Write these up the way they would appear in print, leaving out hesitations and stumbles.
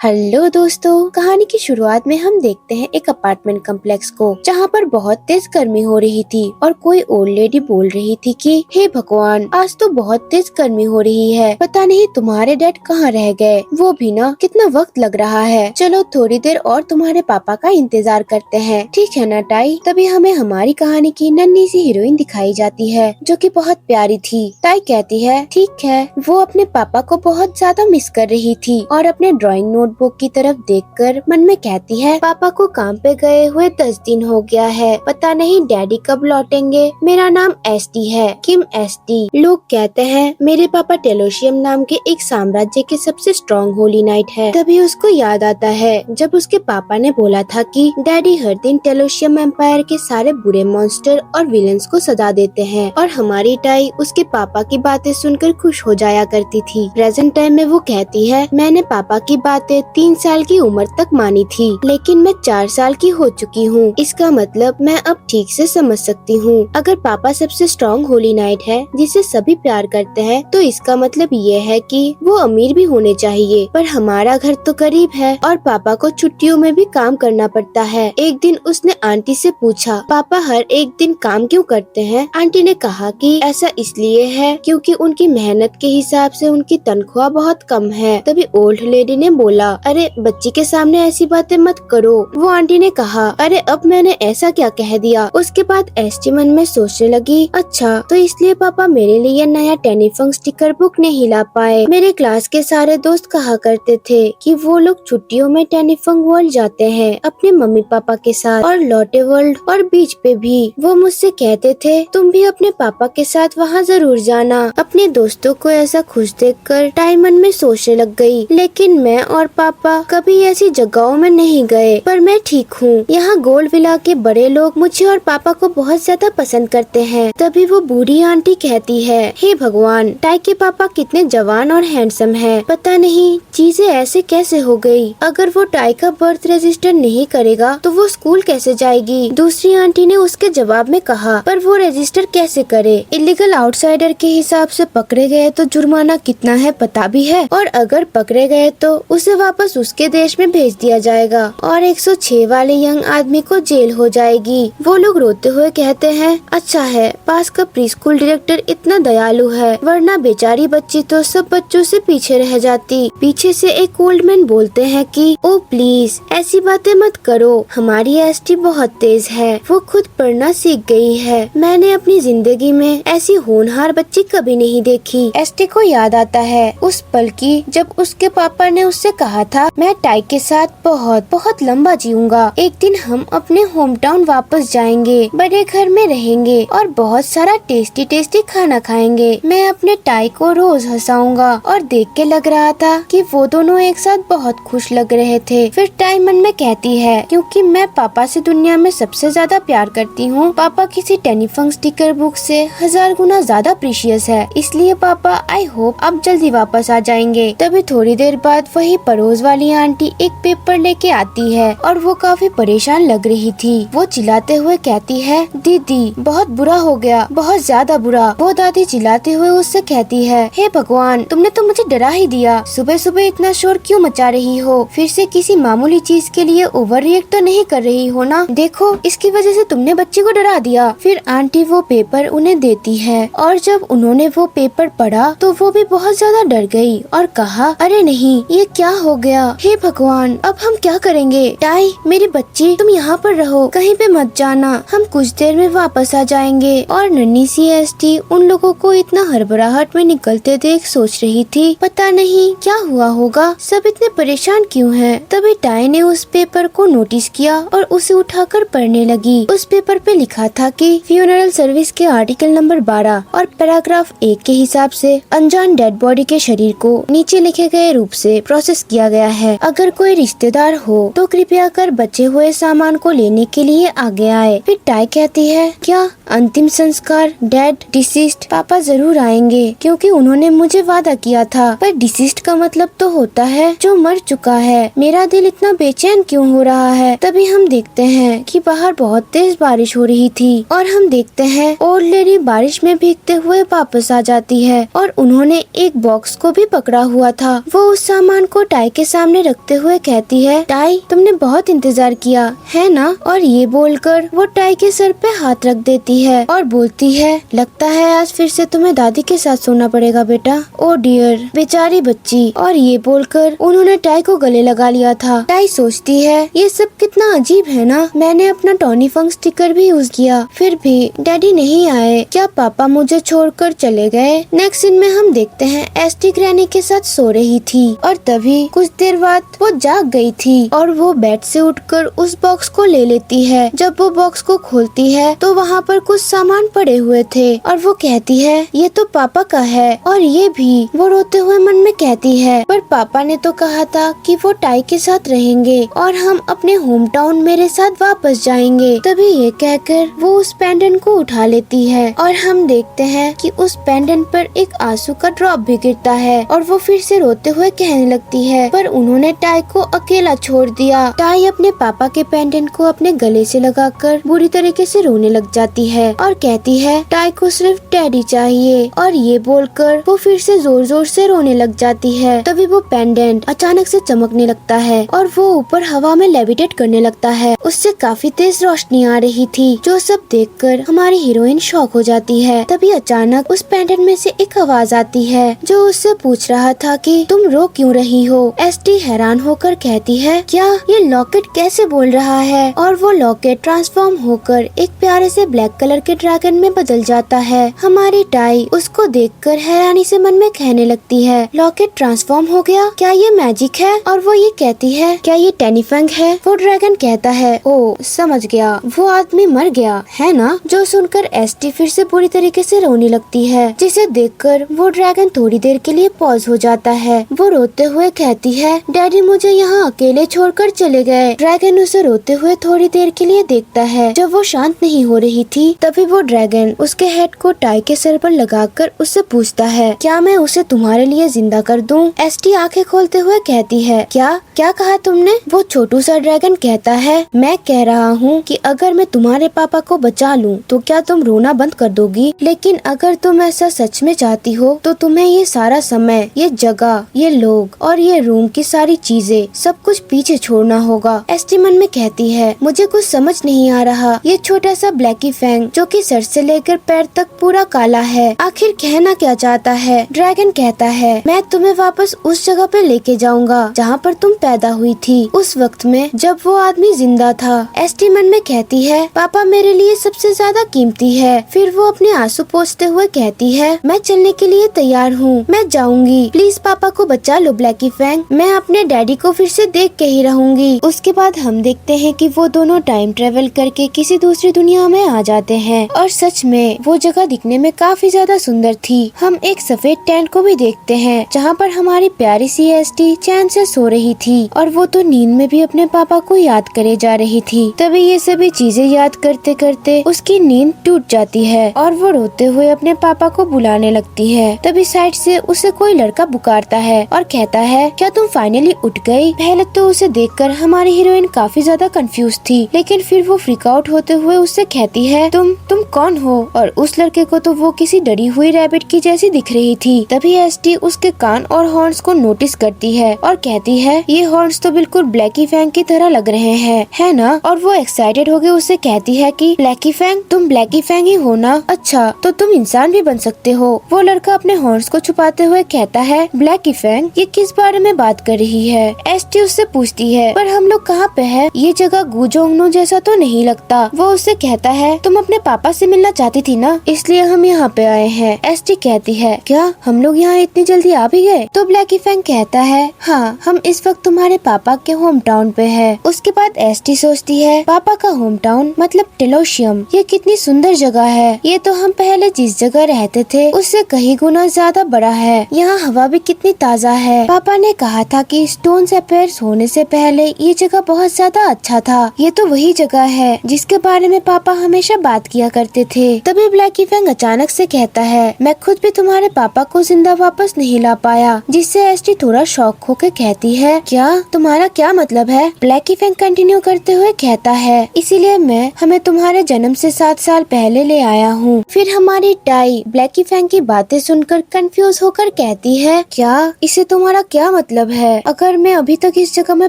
Hello दोस्तों, कहानी की शुरुआत में हम देखते हैं एक अपार्टमेंट कॉम्प्लेक्स को, जहाँ पर बहुत तेज गर्मी हो रही थी और कोई ओल्ड लेडी बोल रही थी कि हे भगवान, आज तो बहुत तेज गर्मी हो रही है, पता नहीं तुम्हारे डैड कहाँ रह गए, वो भी ना कितना वक्त लग रहा है, चलो थोड़ी देर और तुम्हारे पापा का इंतजार करते हैं, ठीक है ना टाई। तभी हमें हमारी कहानी की नन्ही सी हीरोइन दिखाई जाती है जो कि बहुत प्यारी थी। टाई कहती है ठीक है, वो अपने पापा को बहुत ज्यादा मिस कर रही थी और अपने ड्राइंग नोटबुक की तरफ देखकर मन में कहती है पापा को काम पे गए हुए 10 दिन हो गया है, पता नहीं डैडी कब लौटेंगे। मेरा नाम एसटी है, किम एसटी। लोग कहते हैं मेरे पापा टेलोशियम नाम के एक साम्राज्य के सबसे स्ट्रॉन्ग होली नाइट है। तभी उसको याद आता है जब उसके पापा ने बोला था कि डैडी हर दिन टेलोशियम एम्पायर के सारे बुरे मॉन्स्टर और विलन्स को सजा देते हैं और हमारी टाई उसके पापा की बातें सुनकर खुश हो जाया करती थी। प्रेजेंट टाइम में वो कहती है मैंने पापा की बातें 3 साल की उम्र तक मानी थी, लेकिन मैं 4 साल की हो चुकी हूँ। इसका मतलब मैं अब ठीक से समझ सकती हूँ। अगर पापा सबसे स्ट्रॉन्ग होली नाइट है जिसे सभी प्यार करते हैं, तो इसका मतलब ये है कि वो अमीर भी होने चाहिए। पर हमारा घर तो गरीब है और पापा को छुट्टियों में भी काम करना पड़ता है। एक दिन उसने आंटी से पूछा पापा हर एक दिन काम क्यों करते हैं। आंटी ने कहा कि ऐसा इसलिए है क्योंकि उनकी मेहनत के हिसाब से उनकी तनख्वाह बहुत कम है। तभी ओल्ड लेडी ने बोला अरे बच्ची के सामने ऐसी बातें मत करो। वो आंटी ने कहा अरे अब मैंने ऐसा क्या कह दिया। उसके बाद एसटी मन में सोचने लगी अच्छा तो इसलिए पापा मेरे लिए नया टेनिफंग स्टिकर बुक नहीं ला पाए। मेरे क्लास के सारे दोस्त कहा करते थे कि वो लोग छुट्टियों में टेनिफंग वर्ल्ड जाते हैं अपने मम्मी पापा के साथ और लॉटे वर्ल्ड और बीच पे भी। वो मुझसे कहते थे तुम भी अपने पापा के साथ वहाँ जरूर जाना। अपने दोस्तों को ऐसा खुश देखकर टाई मन में सोचने लग गई, लेकिन मैं और पापा कभी ऐसी जगहों में नहीं गए। पर मैं ठीक हूँ, यहाँ गोल्ड विला के बड़े लोग मुझे और पापा को बहुत ज्यादा पसंद करते हैं। तभी वो बूढ़ी आंटी कहती है हे भगवान, टाई के पापा कितने जवान और हैंडसम है, पता नहीं चीजें ऐसे कैसे हो गई। अगर वो टाई का बर्थ रजिस्टर नहीं करेगा तो वो स्कूल कैसे जाएगी। दूसरी आंटी ने उसके जवाब में कहा पर वो रजिस्टर कैसे करे। इलीगल आउटसाइडर के हिसाब से पकड़े गए तो जुर्माना कितना है पता भी है, और अगर पकड़े गए तो उसे वापस उसके देश में भेज दिया जाएगा और 106 वाले यंग आदमी को जेल हो जाएगी। वो लोग रोते हुए कहते हैं अच्छा है पास का प्री स्कूल डायरेक्टर इतना दयालु है, वरना बेचारी बच्ची तो सब बच्चों से पीछे रह जाती। पीछे से एक ओल्ड मैन बोलते हैं कि ओ प्लीज ऐसी बातें मत करो, हमारी एसटी बहुत तेज है, वो खुद पढ़ना सीख गई है। मैंने अपनी जिंदगी में ऐसी होनहार बच्ची कभी नहीं देखी। एसटी को याद आता है उस पल की जब उसके पापा ने उससे कहा था मैं टाई के साथ बहुत बहुत लंबा जीऊंगा। एक दिन हम अपने होम टाउन वापस जाएंगे, बड़े घर में रहेंगे और बहुत सारा टेस्टी टेस्टी खाना खाएंगे। मैं अपने टाई को रोज हंसाऊंगा। और देख के लग रहा था कि वो दोनों एक साथ बहुत खुश लग रहे थे। फिर टाई मन में कहती है क्योंकि मैं पापा से दुनिया में सबसे ज्यादा प्यार करती हूँ, पापा किसी टेनिफंग स्टिकर बुक से 1000 गुना ज्यादा प्रीशियस है, इसलिए पापा आई होप आप जल्दी वापस आ जाएंगे। तभी थोड़ी देर बाद वही पड़ोस वाली आंटी एक पेपर लेके आती है और वो काफी परेशान लग रही थी। वो चिल्लाते हुए कहती है दीदी बहुत बुरा हो गया, बहुत ज्यादा बुरा। वो दादी चिल्लाते हुए उससे कहती है हे भगवान, तुमने तो मुझे डरा ही दिया, सुबह सुबह इतना शोर क्यों मचा रही हो। फिर से किसी मामूली चीज के लिए ओवर रिएक्ट तो नहीं कर रही हो ना, देखो इसकी वजह से तुमने बच्चे को डरा दिया। फिर आंटी वो पेपर उन्हें देती है और जब उन्होंने वो पेपर पढ़ा तो वो भी बहुत ज्यादा डर गई और कहा अरे नहीं ये क्या हो गया, हे भगवान अब हम क्या करेंगे। टाई मेरी बच्ची तुम यहाँ पर रहो, कहीं पे मत जाना, हम कुछ देर में वापस आ जाएंगे। और नन्ही सी एसटी उन लोगों को इतना हड़बड़ाहट में निकलते देख सोच रही थी पता नहीं क्या हुआ होगा, सब इतने परेशान क्यों हैं। तभी टाई ने उस पेपर को नोटिस किया और उसे उठाकर पढ़ने लगी। उस पेपर पे लिखा था कि फ्यूनरल सर्विस के आर्टिकल नंबर 12 और पैराग्राफ 1 के हिसाब से अनजान डेड बॉडी के शरीर को नीचे लिखे गए रूप से प्रोसेस किया गया है। अगर कोई रिश्तेदार हो तो कृपया कर बचे हुए सामान को लेने के लिए आगे आए। फिर टाई कहती है क्या अंतिम संस्कार डैड डिसीज्ड, पापा जरूर आएंगे क्योंकि उन्होंने मुझे वादा किया था। पर डिसीज्ड का मतलब तो होता है जो मर चुका है। मेरा दिल इतना बेचैन क्यों हो रहा है। तभी हम देखते हैं कि बाहर बहुत तेज बारिश हो रही थी और हम देखते हैं ओल्ड लेडी बारिश में भीगते हुए वापस आ जाती है और उन्होंने एक बॉक्स को भी पकड़ा हुआ था। वो उस सामान को टाई के सामने रखते हुए कहती है, टाई तुमने बहुत इंतजार किया है ना? और ये बोलकर वो टाई के सर पे हाथ रख देती है और बोलती है, लगता है आज फिर से तुम्हें दादी के साथ सोना पड़ेगा बेटा। ओ डियर, बेचारी बच्ची। और ये बोलकर उन्होंने टाई को गले लगा लिया था। टाई सोचती है, ये सब कितना अजीब है ना, मैंने अपना टॉनी फंक स्टिकर भी यूज किया, फिर भी डैडी नहीं आए, क्या पापा मुझे छोड़कर चले गए? नेक्स्ट सीन में हम देखते हैं एसटी ग्रैनी के साथ सो रही थी और तभी कुछ देर बाद वो जाग गई थी और वो बेड से उठकर उस बॉक्स को ले लेती है। जब वो बॉक्स को खोलती है तो वहाँ पर कुछ सामान पड़े हुए थे और वो कहती है, ये तो पापा का है और ये भी। वो रोते हुए मन में कहती है, पर पापा ने तो कहा था कि वो टाई के साथ रहेंगे और हम अपने होम टाउन मेरे साथ वापस जाएंगे। तभी ये कहकर वो उस पेंडेंट को उठा लेती है और हम देखते हैं कि उस पेंडेंट पर एक आंसू का ड्रॉप भी गिरता है और वो फिर से रोते हुए कहने लगती है, पर उन्होंने टाई को अकेला छोड़ दिया। टाई अपने पापा के पेंडेंट को अपने गले से लगाकर बुरी तरीके से रोने लग जाती है और कहती है, टाई को सिर्फ डैडी चाहिए। और ये बोलकर वो फिर से जोर जोर से रोने लग जाती है। तभी वो पेंडेंट अचानक से चमकने लगता है और वो ऊपर हवा में लेविटेट करने लगता है। उससे काफी तेज रोशनी आ रही थी, जो सब देखकर हमारी हीरोइन शॉक हो जाती है। तभी अचानक उस पेंडेंट में से एक आवाज आती है जो उससे पूछ रहा था कि तुम रो क्यों रही हो? एसटी हैरान होकर कहती है, क्या ये लॉकेट कैसे बोल रहा है? और वो लॉकेट ट्रांसफॉर्म होकर एक प्यारे से ब्लैक कलर के ड्रैगन में बदल जाता है। हमारी टाई उसको देखकर हैरानी से मन में कहने लगती है, लॉकेट ट्रांसफॉर्म हो गया, क्या ये मैजिक है? और वो ये कहती है, क्या ये टेनी फंक है? वो ड्रैगन कहता है, ओ समझ गया, वो आदमी मर गया है ना? जो सुनकर एसटी फिर से पूरी तरीके से रोने लगती है, जिसे देखकर वो ड्रैगन थोड़ी देर के लिए पॉज हो जाता है। वो रोते हुए कहती है, डैडी मुझे यहाँ अकेले छोड़कर चले गए। ड्रैगन उसे रोते हुए थोड़ी देर के लिए देखता है। जब वो शांत नहीं हो रही थी तभी वो ड्रैगन उसके हेड को टाई के सर पर लगाकर उससे पूछता है, क्या मैं उसे तुम्हारे लिए जिंदा कर दूं? एसटी आंखें खोलते हुए कहती है, क्या क्या कहा तुमने? वो छोटू सा ड्रैगन कहता है, मैं कह रहा हूँ कि अगर मैं तुम्हारे पापा को बचा लूँ तो क्या तुम रोना बंद कर दोगी? लेकिन अगर तुम ऐसा सच में चाहती हो तो तुम्हें ये सारा समय, ये जगह, ये लोग और ये रूम की सारी चीजें सब कुछ पीछे छोड़ना होगा। एसटी मन में कहती है, मुझे कुछ समझ नहीं आ रहा। ये छोटा सा ब्लैकी फैंग जो कि सर से लेकर पैर तक पूरा काला है, आखिर कहना क्या चाहता है? ड्रैगन कहता है, मैं तुम्हें वापस उस जगह पे लेके जाऊंगा जहाँ पर तुम पैदा हुई थी, उस वक्त में जब वो आदमी जिंदा था। एसटी मन में कहती है, पापा मेरे लिए सबसे ज्यादा कीमती है। फिर वो अपने आंसू पोंछते हुए कहती है, मैं चलने के लिए तैयार हूँ, मैं जाऊंगी, प्लीज पापा को बचा लो ब्लैकी फैंग, मैं अपने डैडी को फिर से देख के ही रहूंगी। उसके बाद हम देखते हैं कि वो दोनों टाइम ट्रेवल करके किसी दूसरी दुनिया में आ जाते हैं और सच में वो जगह दिखने में काफी ज्यादा सुंदर थी। हम एक सफेद टेंट को भी देखते हैं जहाँ पर हमारी प्यारी सी एसटी चैन से सो रही थी और वो तो नींद में भी अपने पापा को याद करे जा रही थी। तभी ये सभी चीजें याद करते करते उसकी नींद टूट जाती है और वो रोते हुए अपने पापा को बुलाने लगती है। तभी साइड से उसे कोई लड़का पुकारता है और कहता है, क्या तुम फाइनली उठ गई? पहले तो उसे देखकर हमारी हीरोइन काफी ज्यादा कंफ्यूज थी, लेकिन फिर वो फ्रीक आउट होते हुए उससे कहती है, तुम कौन हो? और उस लड़के को तो वो किसी डरी हुई रैबिट की जैसी दिख रही थी। तभी एसटी उसके कान और हॉर्न्स को नोटिस करती है और कहती है, ये हॉर्न्स तो बिल्कुल ब्लैकी फैंग की तरह लग रहे हैं, है ना? और वो एक्साइटेड होके उससे कहती है कि ब्लैकी फैंग, तुम ब्लैकी फैंग ही हो ना? अच्छा, तो तुम इंसान भी बन सकते हो। वो लड़का अपने हॉर्न्स को छुपाते हुए कहता है, ब्लैकी फैंग ये किस बारे में बात कर रही है? एसटी उससे पूछती है, पर हम लोग कहाँ पे है? ये जगह गुजोंगनो जैसा तो नहीं लगता। वो उससे कहता है, तुम अपने पापा से मिलना चाहती थी ना, इसलिए हम यहाँ पे आए हैं। एसटी कहती है, क्या हम लोग यहाँ इतनी जल्दी आ भी गए? तो ब्लैकी फैंग कहता है, हाँ, हम इस वक्त तुम्हारे पापा के होम टाउन पे है। उसके बाद एसटी सोचती है, पापा का होम टाउन मतलब टेलोशियम, ये कितनी सुंदर जगह है। ये तो हम पहले जिस जगह रहते थे उससे कहीं गुना ज्यादा बड़ा है। यहाँ हवा भी कितनी ताज़ा है। पापा ने कहा था कि स्टोन अफेयर्स होने से पहले ये जगह बहुत ज्यादा अच्छा था। ये तो वही जगह है जिसके बारे में पापा हमेशा बात किया करते थे। तभी ब्लैकी फैंग अचानक से कहता है, मैं खुद भी तुम्हारे पापा को जिंदा वापस नहीं ला पाया, जिससे एसटी थोड़ा शॉक होकर कहती है, क्या क्या? तुम्हारा क्या मतलब है? ब्लैकी फैंग कंटिन्यू करते हुए कहता है, इसीलिए मैं हमें तुम्हारे जन्म से 7 साल पहले ले आया हूँ। फिर हमारी टाई ब्लैकी फैंग की बातें सुनकर कंफ्यूज होकर कहती है, क्या? इसे तुम्हारा क्या मतलब है? अगर मैं अभी तक इस जगह में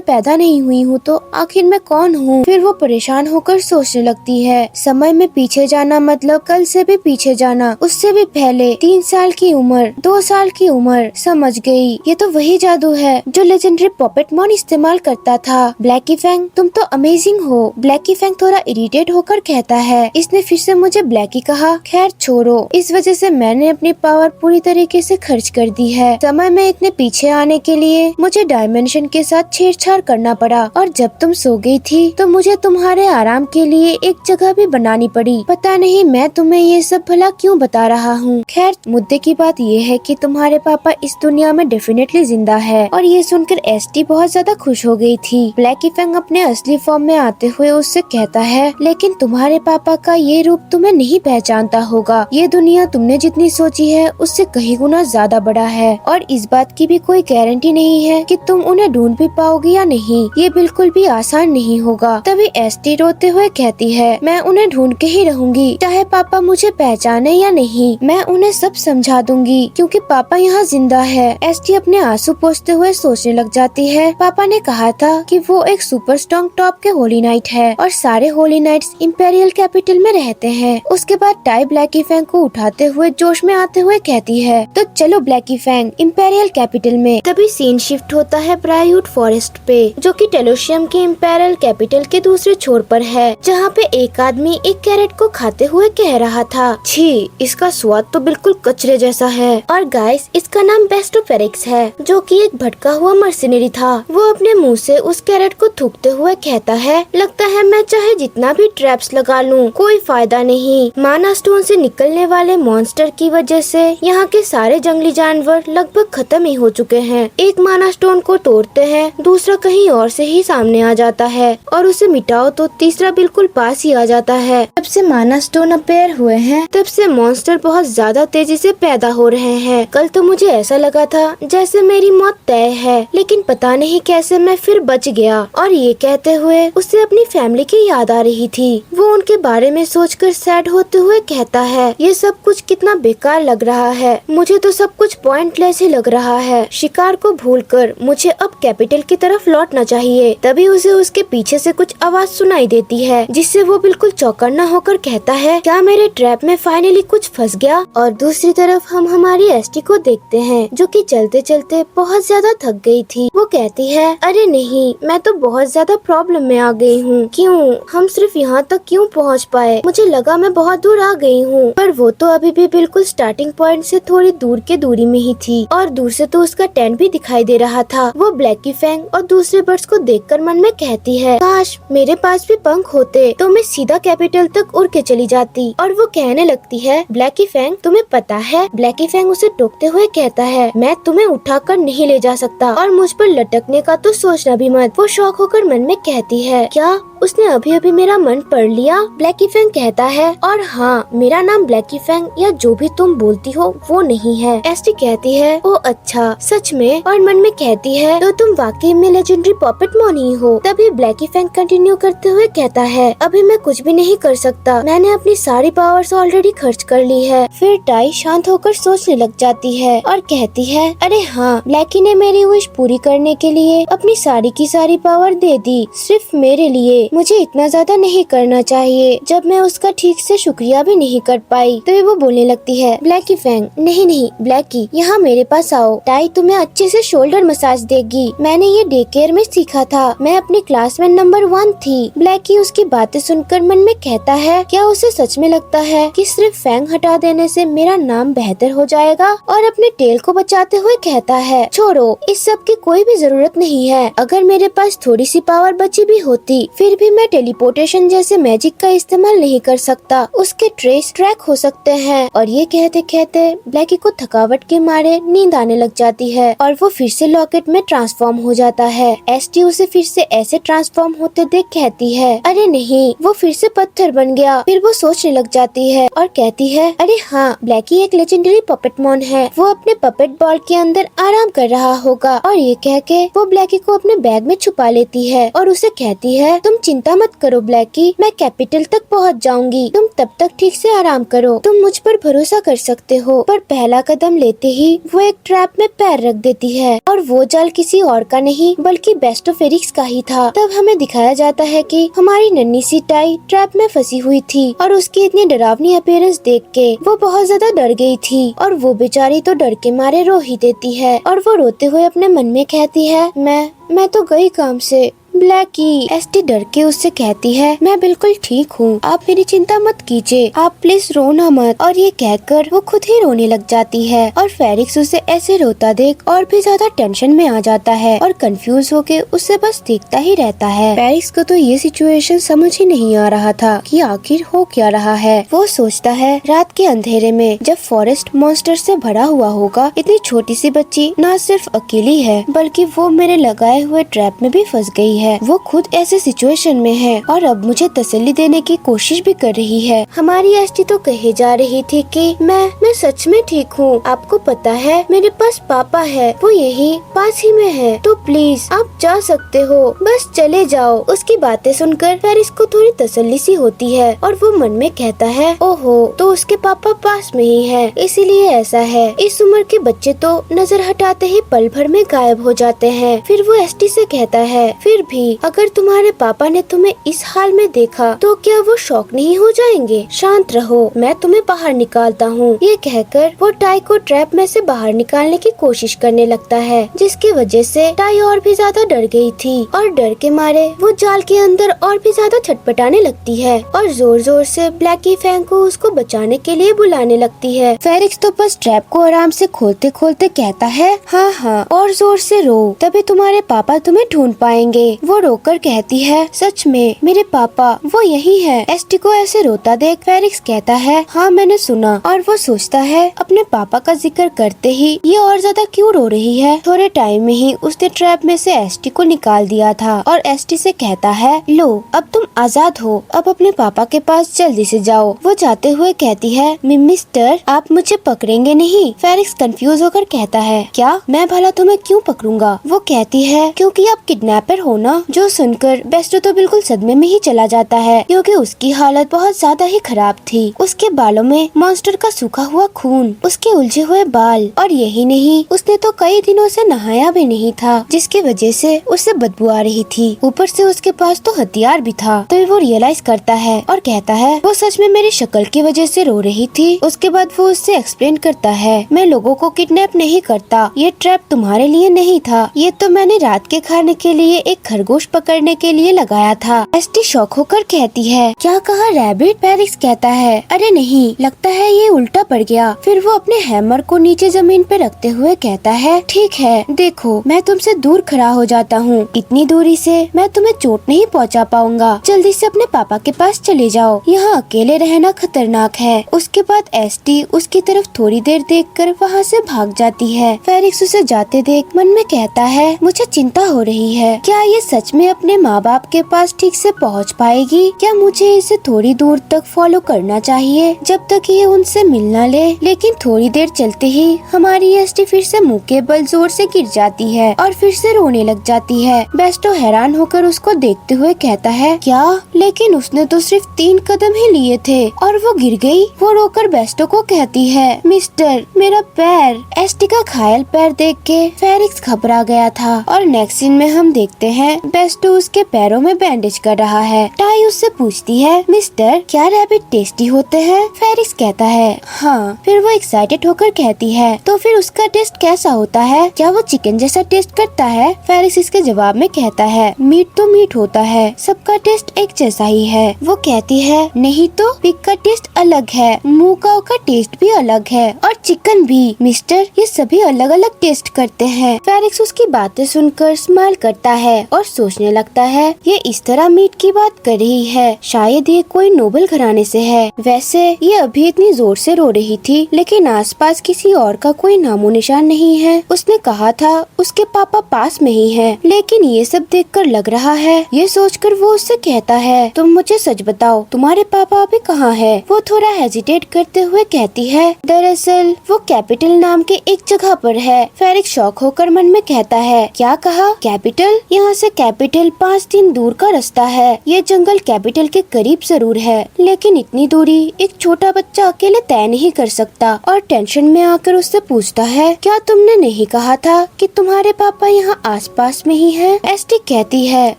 पैदा नहीं हुई हूँ तो आखिर मैं कौन हूँ? फिर वो परेशान होकर सोचने लगती है, समय में पीछे जाना मतलब कल से भी पीछे जाना, उससे भी पहले 3 साल की उम्र, 2 साल की उम्र। समझ गई, ये तो वही जादू है जो लेजेंडरी पॉपेटमॉन इस्तेमाल करता था। ब्लैकी फैंग तुम तो अमेजिंग हो। ब्लैकी फैंग थोड़ा इरिटेट होकर कहता है, इसने फिर से मुझे ब्लैकी कहा। खैर छोड़ो, इस वजह से मैंने अपनी पावर पूरी तरीके से खर्च कर दी है। समय में इतने पीछे आने के लिए मुझे डायमेंशन के साथ छेड़छाड़ करना पड़ा, और जब तुम सो गई थी तो मुझे तुम्हारे आराम के लिए एक जगह भी बनानी पड़ी। पता नहीं मैं तुम्हें ये सब भला क्यों बता रहा हूँ। खैर मुद्दे की बात ये है कि तुम्हारे पापा इस दुनिया में डेफिनेटली जिंदा है। और ये सुनकर एसटी बहुत ज्यादा खुश हो गई थी। ब्लैकी फैंग अपने असली फॉर्म में आते हुए उससे कहता है, लेकिन तुम्हारे पापा का ये रूप तुम्हें नहीं पहचानता होगा। ये दुनिया तुमने जितनी सोची है उससे कहीं गुना ज्यादा बड़ा है, और इस बात की भी कोई गारंटी नहीं है कि तुम उन्हें ढूंढ भी पाओगी या नहीं। ये बिल्कुल भी आसान नहीं होगा। तभी एसटी रोते हुए कहती है, मैं उन्हें ढूंढ के ही रहूंगी, चाहे पापा मुझे पहचाने या नहीं। मैं उन्हें सब समझा दूंगी क्योंकि पापा यहाँ जिंदा है। एसटी अपने आंसू पोंछते हुए सोचने लग जाती है, पापा ने कहा था कि वो एक सुपर स्ट्रॉन्ग टॉप के होली नाइट है और सारे होली नाइट्स इंपेरियल कैपिटल में रहते हैं। उसके बाद टाई ब्लैकी फैंग को उठाते हुए जोश में आते हुए कहती है, तो चलो ब्लैकी फैंग इंपेरियल कैपिटल में। तभी सीन शिफ्ट होता है ब्रायवुड फॉरेस्ट पे, जो कि टेलोशियम के इंपेरियल कैपिटल के दूसरे छोर पर है, जहाँ पे एक आदमी एक कैरेट को खाते हुए कह रहा था, छी, इसका स्वाद तो बिल्कुल कचरे जैसा है। और गाइस, इसका नाम बेस्टोफेरिक्स है, जो कि एक भटका हुआ मर्सिनरी था। वो अपने मुंह से उस कैरेट को थूकते हुए कहता है, लगता है मैं चाहे जितना भी ट्रैप्स लगा लूं, कोई फायदा नहीं। माना स्टोन से निकलने वाले मॉन्स्टर की वजह से यहाँ के सारे जंगली जानवर लगभग खत्म ही हो चुके हैं। एक माना स्टोन को तोड़ते हैं, दूसरा कहीं और से ही सामने आ जाता है, और उसे मिटाओ तो तीसरा बिल्कुल पास ही आ जाता है। जब से माना स्टोन अपेयर हुए हैं, तब से मॉन्स्टर बहुत ज्यादा तेजी से पैदा हो रहे हैं। कल तो मुझे ऐसा लगा था जैसे मेरी मौत तय है, लेकिन पता नहीं कैसे मैं फिर बच गया। और ये कहते हुए उसे अपनी फैमिली की याद आ रही थी। वो उनके बारे में सोचकर सैड होते हुए कहता है, ये सब कुछ कितना बेकार लग रहा है। मुझे तो सब कुछ पॉइंटलेस ही लग रहा है। शिकार को भूलकर मुझे अब कैपिटल की तरफ लौटना चाहिए। तभी उसे उसके पीछे से कुछ आवाज सुनाई देती है, जिससे वो बिल्कुल चौकन्ना होकर कहता है, क्या मेरे ट्रैप में फाइनली कुछ फंस गया। और दूसरी तरफ हम हमारी एसटी को देखते हैं, जो कि चलते चलते बहुत ज्यादा थक गई थी। वो कहती है, अरे नहीं, मैं तो बहुत ज्यादा प्रॉब्लम में आ गई हूँ। क्यों, हम सिर्फ यहाँ तक क्यों पहुँच पाए? मुझे लगा मैं बहुत दूर आ गई हूँ, पर वो तो अभी भी बिल्कुल स्टार्टिंग पॉइंट से थोड़ी दूर के दूरी में ही थी, और दूर से तो उसका टेंट भी दिखाई दे रहा था। वो ब्लैकी फैंग और दूसरे बर्ड्स को देखकर मन में कहती है, काश मेरे पास भी पंख होते तो मैं सीधा कैपिटल तक उड़ के चली जाती। और वो कहने लगती है, ब्लैकी फैंग तुम्हें पता है। ब्लैकी फैंग उसे टोकते हुए कहता है, मैं तुम्हें उठाकर नहीं ले जा सकता, और मुझ पर लटकने का तो सोचना भी मत। वो शौक होकर मन में कहती है, क्या उसने अभी अभी मेरा मन पढ़ लिया? ब्लैकी फैंग कहता है, और हाँ, मेरा नाम ब्लैकी फैंग या जो भी तुम बोलती हो वो नहीं है। एसटी कहती है, ओ अच्छा, सच में? और मन में कहती है, तो तुम वाकई में लेजेंडरी पॉपेटमॉन ही हो। तभी ब्लैकी फैंग कंटिन्यू करते हुए कहता है, अभी मैं कुछ भी नहीं कर सकता, मैंने अपनी सारी पावर्स ऑलरेडी खर्च कर ली है। फिर टाई शांत होकर सोचने लग जाती है और कहती है, अरे हाँ, ब्लैकी ने मेरी विश पूरी करने के लिए अपनी सारी की सारी पावर दे दी, सिर्फ मेरे लिए। मुझे इतना ज्यादा नहीं करना चाहिए जब मैं उसका ठीक से शुक्रिया भी नहीं कर पाई। तो वो बोलने लगती है, ब्लैकी फैंग, नहीं नहीं ब्लैकी, यहाँ मेरे पास आओ, टाई तुम्हें अच्छे से शोल्डर मसाज देगी। मैंने ये डे केयर में सीखा था, मैं अपनी क्लास में नंबर 1 थी। ब्लैकी उसकी बातें सुनकर मन में कहता है, क्या उसे सच में लगता है कि सिर्फ फैंग हटा देने से मेरा नाम बेहतर हो जाएगा? और अपने टेल को बचाते हुए कहता है, छोड़ो, इस सब की कोई भी जरूरत नहीं है। अगर मेरे पास थोड़ी सी पावर बची भी होती, फिर भी मैं टेलीपोर्टेशन जैसे मैजिक का इस्तेमाल नहीं कर सकता। उसके ट्रेस ट्रैक हो सकते हैं। और ये कहते कहते ब्लैकी को थकावट के मारे नींद आने लग जाती है और वो फिर से लॉकेट में ट्रांसफॉर्म हो जाता है। एसटी उसे फिर से ऐसे ट्रांसफॉर्म होते देख कहती है, अरे नहीं, वो फिर से पत्थर बन गया। फिर वो सोचने लग जाती है और कहती है, अरे हाँ, ब्लैकी एक लेजेंडरी पपेटमॉन है, वो अपने पपेट बॉल के अंदर आराम कर रहा होगा। और ये कह के वो ब्लैकी को अपने बैग में छुपा लेती है और उसे कहती है, तुम चिंता मत करो ब्लैकी, मैं कैपिटल तक पहुँच जाऊंगी, तुम तब तक ठीक से आराम करो, तुम मुझ पर भरोसा कर सकते हो। पर पहला कदम लेते ही वो एक ट्रैप में पैर रख देती है और वो जाल किसी और का नहीं बल्कि बेस्टो फेरिक्स का ही था। तब हमें दिखाया जाता है कि हमारी नन्ही सी टाई ट्रैप में फंसी हुई थी और उसकी इतनी डरावनी अपीयरेंस देख के वो बहुत ज्यादा डर गई थी और वो बेचारी तो डर के मारे रो ही देती है और वो रोते हुए अपने मन में कहती है, मैं तो गई काम से। ब्लैकी एसटी डर के उससे कहती है, मैं बिल्कुल ठीक हूँ, आप मेरी चिंता मत कीजिए, आप प्लीज रोना मत। और ये कहकर वो खुद ही रोने लग जाती है और फेरिक्स उसे ऐसे रोता देख और भी ज्यादा टेंशन में आ जाता है और कंफ्यूज होके उससे बस देखता ही रहता है। फेरिक्स को तो ये सिचुएशन समझ ही नहीं आ रहा था कि आखिर हो क्या रहा है। वो सोचता है रात के अंधेरे में जब फॉरेस्ट मॉन्स्टर से भरा हुआ होगा, इतनी छोटी सी बच्ची न सिर्फ अकेली है बल्कि वो मेरे लगाए हुए ट्रैप में भी फंस गई है। वो खुद ऐसे सिचुएशन में है और अब मुझे तसल्ली देने की कोशिश भी कर रही है। हमारी एसटी तो कहे जा रही थी कि मैं सच में ठीक हूँ, आपको पता है मेरे पास पापा है, वो यही पास ही में है, तो प्लीज आप जा सकते हो, बस चले जाओ। उसकी बातें सुनकर फेरिक्स को थोड़ी तसल्ली सी होती है और वो मन में कहता है, ओहो, तो उसके पापा पास में ही है, इसीलिए ऐसा है। इस उम्र के बच्चे तो नजर हटाते ही पल भर में गायब हो जाते हैं। फिर वो एसटी से कहता है, फिर भी अगर तुम्हारे पापा ने तुम्हें इस हाल में देखा तो क्या वो शॉक नहीं हो जाएंगे? शांत रहो, मैं तुम्हें बाहर निकालता हूँ। ये कहकर वो टाई को ट्रैप में से बाहर निकालने की कोशिश करने लगता है, जिसकी वजह से टाई और भी ज्यादा डर गई थी और डर के मारे वो जाल के अंदर और भी ज्यादा छटपटाने लगती है और जोर जोर से ब्लैकी फैंग को उसको बचाने के लिए बुलाने लगती है। फेरिक्स तो बस ट्रैप को आराम से खोलते खोलते कहता है, हाँ और जोर से रो, तभी तुम्हारे पापा तुम्हें ढूंढ पाएंगे। वो रोकर कहती है, सच में मेरे पापा वो यही है। एसटी को ऐसे रोता देख फेरिक्स कहता है, हाँ मैंने सुना। और वो सोचता है अपने पापा का जिक्र करते ही ये और ज्यादा क्यों रो रही है। थोड़े टाइम में ही उसने ट्रैप में से एसटी को निकाल दिया था और एसटी से कहता है, लो अब तुम आजाद हो, अब अपने पापा के पास जल्दी से जाओ। वो जाते हुए कहती है, मिस्टर आप मुझे पकड़ेंगे नहीं। फेरिक्स कंफ्यूज होकर कहता है, क्या मैं भला तुम्हें क्यों पकड़ूंगा? वो कहती है, क्योंकि आप किडनैपर हो ना। जो सुनकर बेस्टो तो बिल्कुल सदमे में ही चला जाता है क्योंकि उसकी हालत बहुत ज्यादा ही खराब थी। उसके बालों में मॉन्स्टर का सूखा हुआ खून, उसके उलझे हुए बाल और यही नहीं, उसने तो कई दिनों से नहाया भी नहीं था जिसकी वजह से उसे बदबू आ रही थी। ऊपर से उसके पास तो हथियार भी था। तो वो रियलाइज करता है और कहता है, वो सच में मेरी शक्ल की वजह से रो रही थी। उसके बाद वो उससे एक्सप्लेन करता है, मैं लोगों को किडनैप नहीं करता, ये ट्रैप तुम्हारे लिए नहीं था, ये तो मैंने रात के खाने के लिए एक खरगोश पकड़ने के लिए लगाया था। एसटी शॉक होकर कहती है, क्या कहा रैबिट? फेरिक्स कहता है, अरे नहीं, लगता है ये उल्टा पड़ गया। फिर वो अपने हैमर को नीचे जमीन पे रखते हुए कहता है, ठीक है, देखो मैं तुमसे दूर खड़ा हो जाता हूँ, इतनी दूरी से मैं तुम्हें चोट नहीं पहुँचा पाऊंगा, जल्दी से अपने पापा के पास चले जाओ, यहाँ अकेले रहना खतरनाक है। उसके बाद एसटी उसकी तरफ थोड़ी देर देखकर वहाँ से भाग जाती है। फेरिक्स उसे जाते देख मन में कहता है, मुझे चिंता हो रही है, क्या ये सच में अपने माँ बाप के पास ठीक से पहुँच पाएगी? क्या मुझे इसे थोड़ी दूर तक फॉलो करना चाहिए जब तक ये उनसे मिल न ले? लेकिन थोड़ी देर चलते ही हमारी एसटी फिर से मुंह के बल जोर से गिर जाती है और फिर से रोने लग जाती है। बेस्टो हैरान होकर उसको देखते हुए कहता है, क्या? लेकिन उसने तो सिर्फ 3 कदम ही लिए थे और वो गिर गई। वो रोकर बेस्टो को कहती है, मिस्टर मेरा पैर। एसटी का घायल पैर देख के फेरिक्स घबरा गया था और नेक्स्ट सीन में हम देखते हैं बेस्टो उसके पैरों में बैंडेज कर रहा है। टाई उससे पूछती है, मिस्टर क्या रैबिट टेस्टी होते हैं? फेरिक्स कहता है, हाँ। फिर वो एक्साइटेड होकर कहती है, तो फिर उसका टेस्ट कैसा होता है? क्या वो चिकन जैसा टेस्ट करता है? फेरिक्स इसके जवाब में कहता है, मीट तो मीट होता है, सबका टेस्ट एक जैसा जैसा ही है। वो कहती है नहीं तो पिग का टेस्ट अलग है, मुंह का टेस्ट भी अलग है और चिकन भी। मिस्टर ये सभी अलग अलग टेस्ट करते हैं। फेरिक्स उसकी बातें सुनकर स्माइल करता है और सोचने लगता है ये इस तरह मीट की बात कर रही है, शायद ये कोई नोबल घराने से है। वैसे ये अभी इतनी जोर से रो रही थी लेकिन आसपास किसी और का कोई नामो निशान नहीं है। उसने कहा था उसके पापा पास में ही हैं, लेकिन ये सब देखकर लग रहा है। ये सोचकर वो उससे कहता है तुम मुझे सच बताओ तुम्हारे पापा अभी कहाँ है। वो थोड़ा हेजिटेट करते हुए कहती है दरअसल वो कैपिटल नाम के एक जगह पर है। फेरिक्स शॉक होकर मन में कहता है क्या कहा? कैपिटल? यहाँ से कैपिटल 5 दिन दूर का रास्ता है। ये जंगल कैपिटल के करीब जरूर है लेकिन इतनी दूरी एक छोटा बच्चा अकेले तय नहीं कर सकता। और टेंशन में आकर उससे पूछता है क्या तुमने नहीं कहा था कि तुम्हारे पापा यहाँ आसपास में ही हैं? एसटी कहती है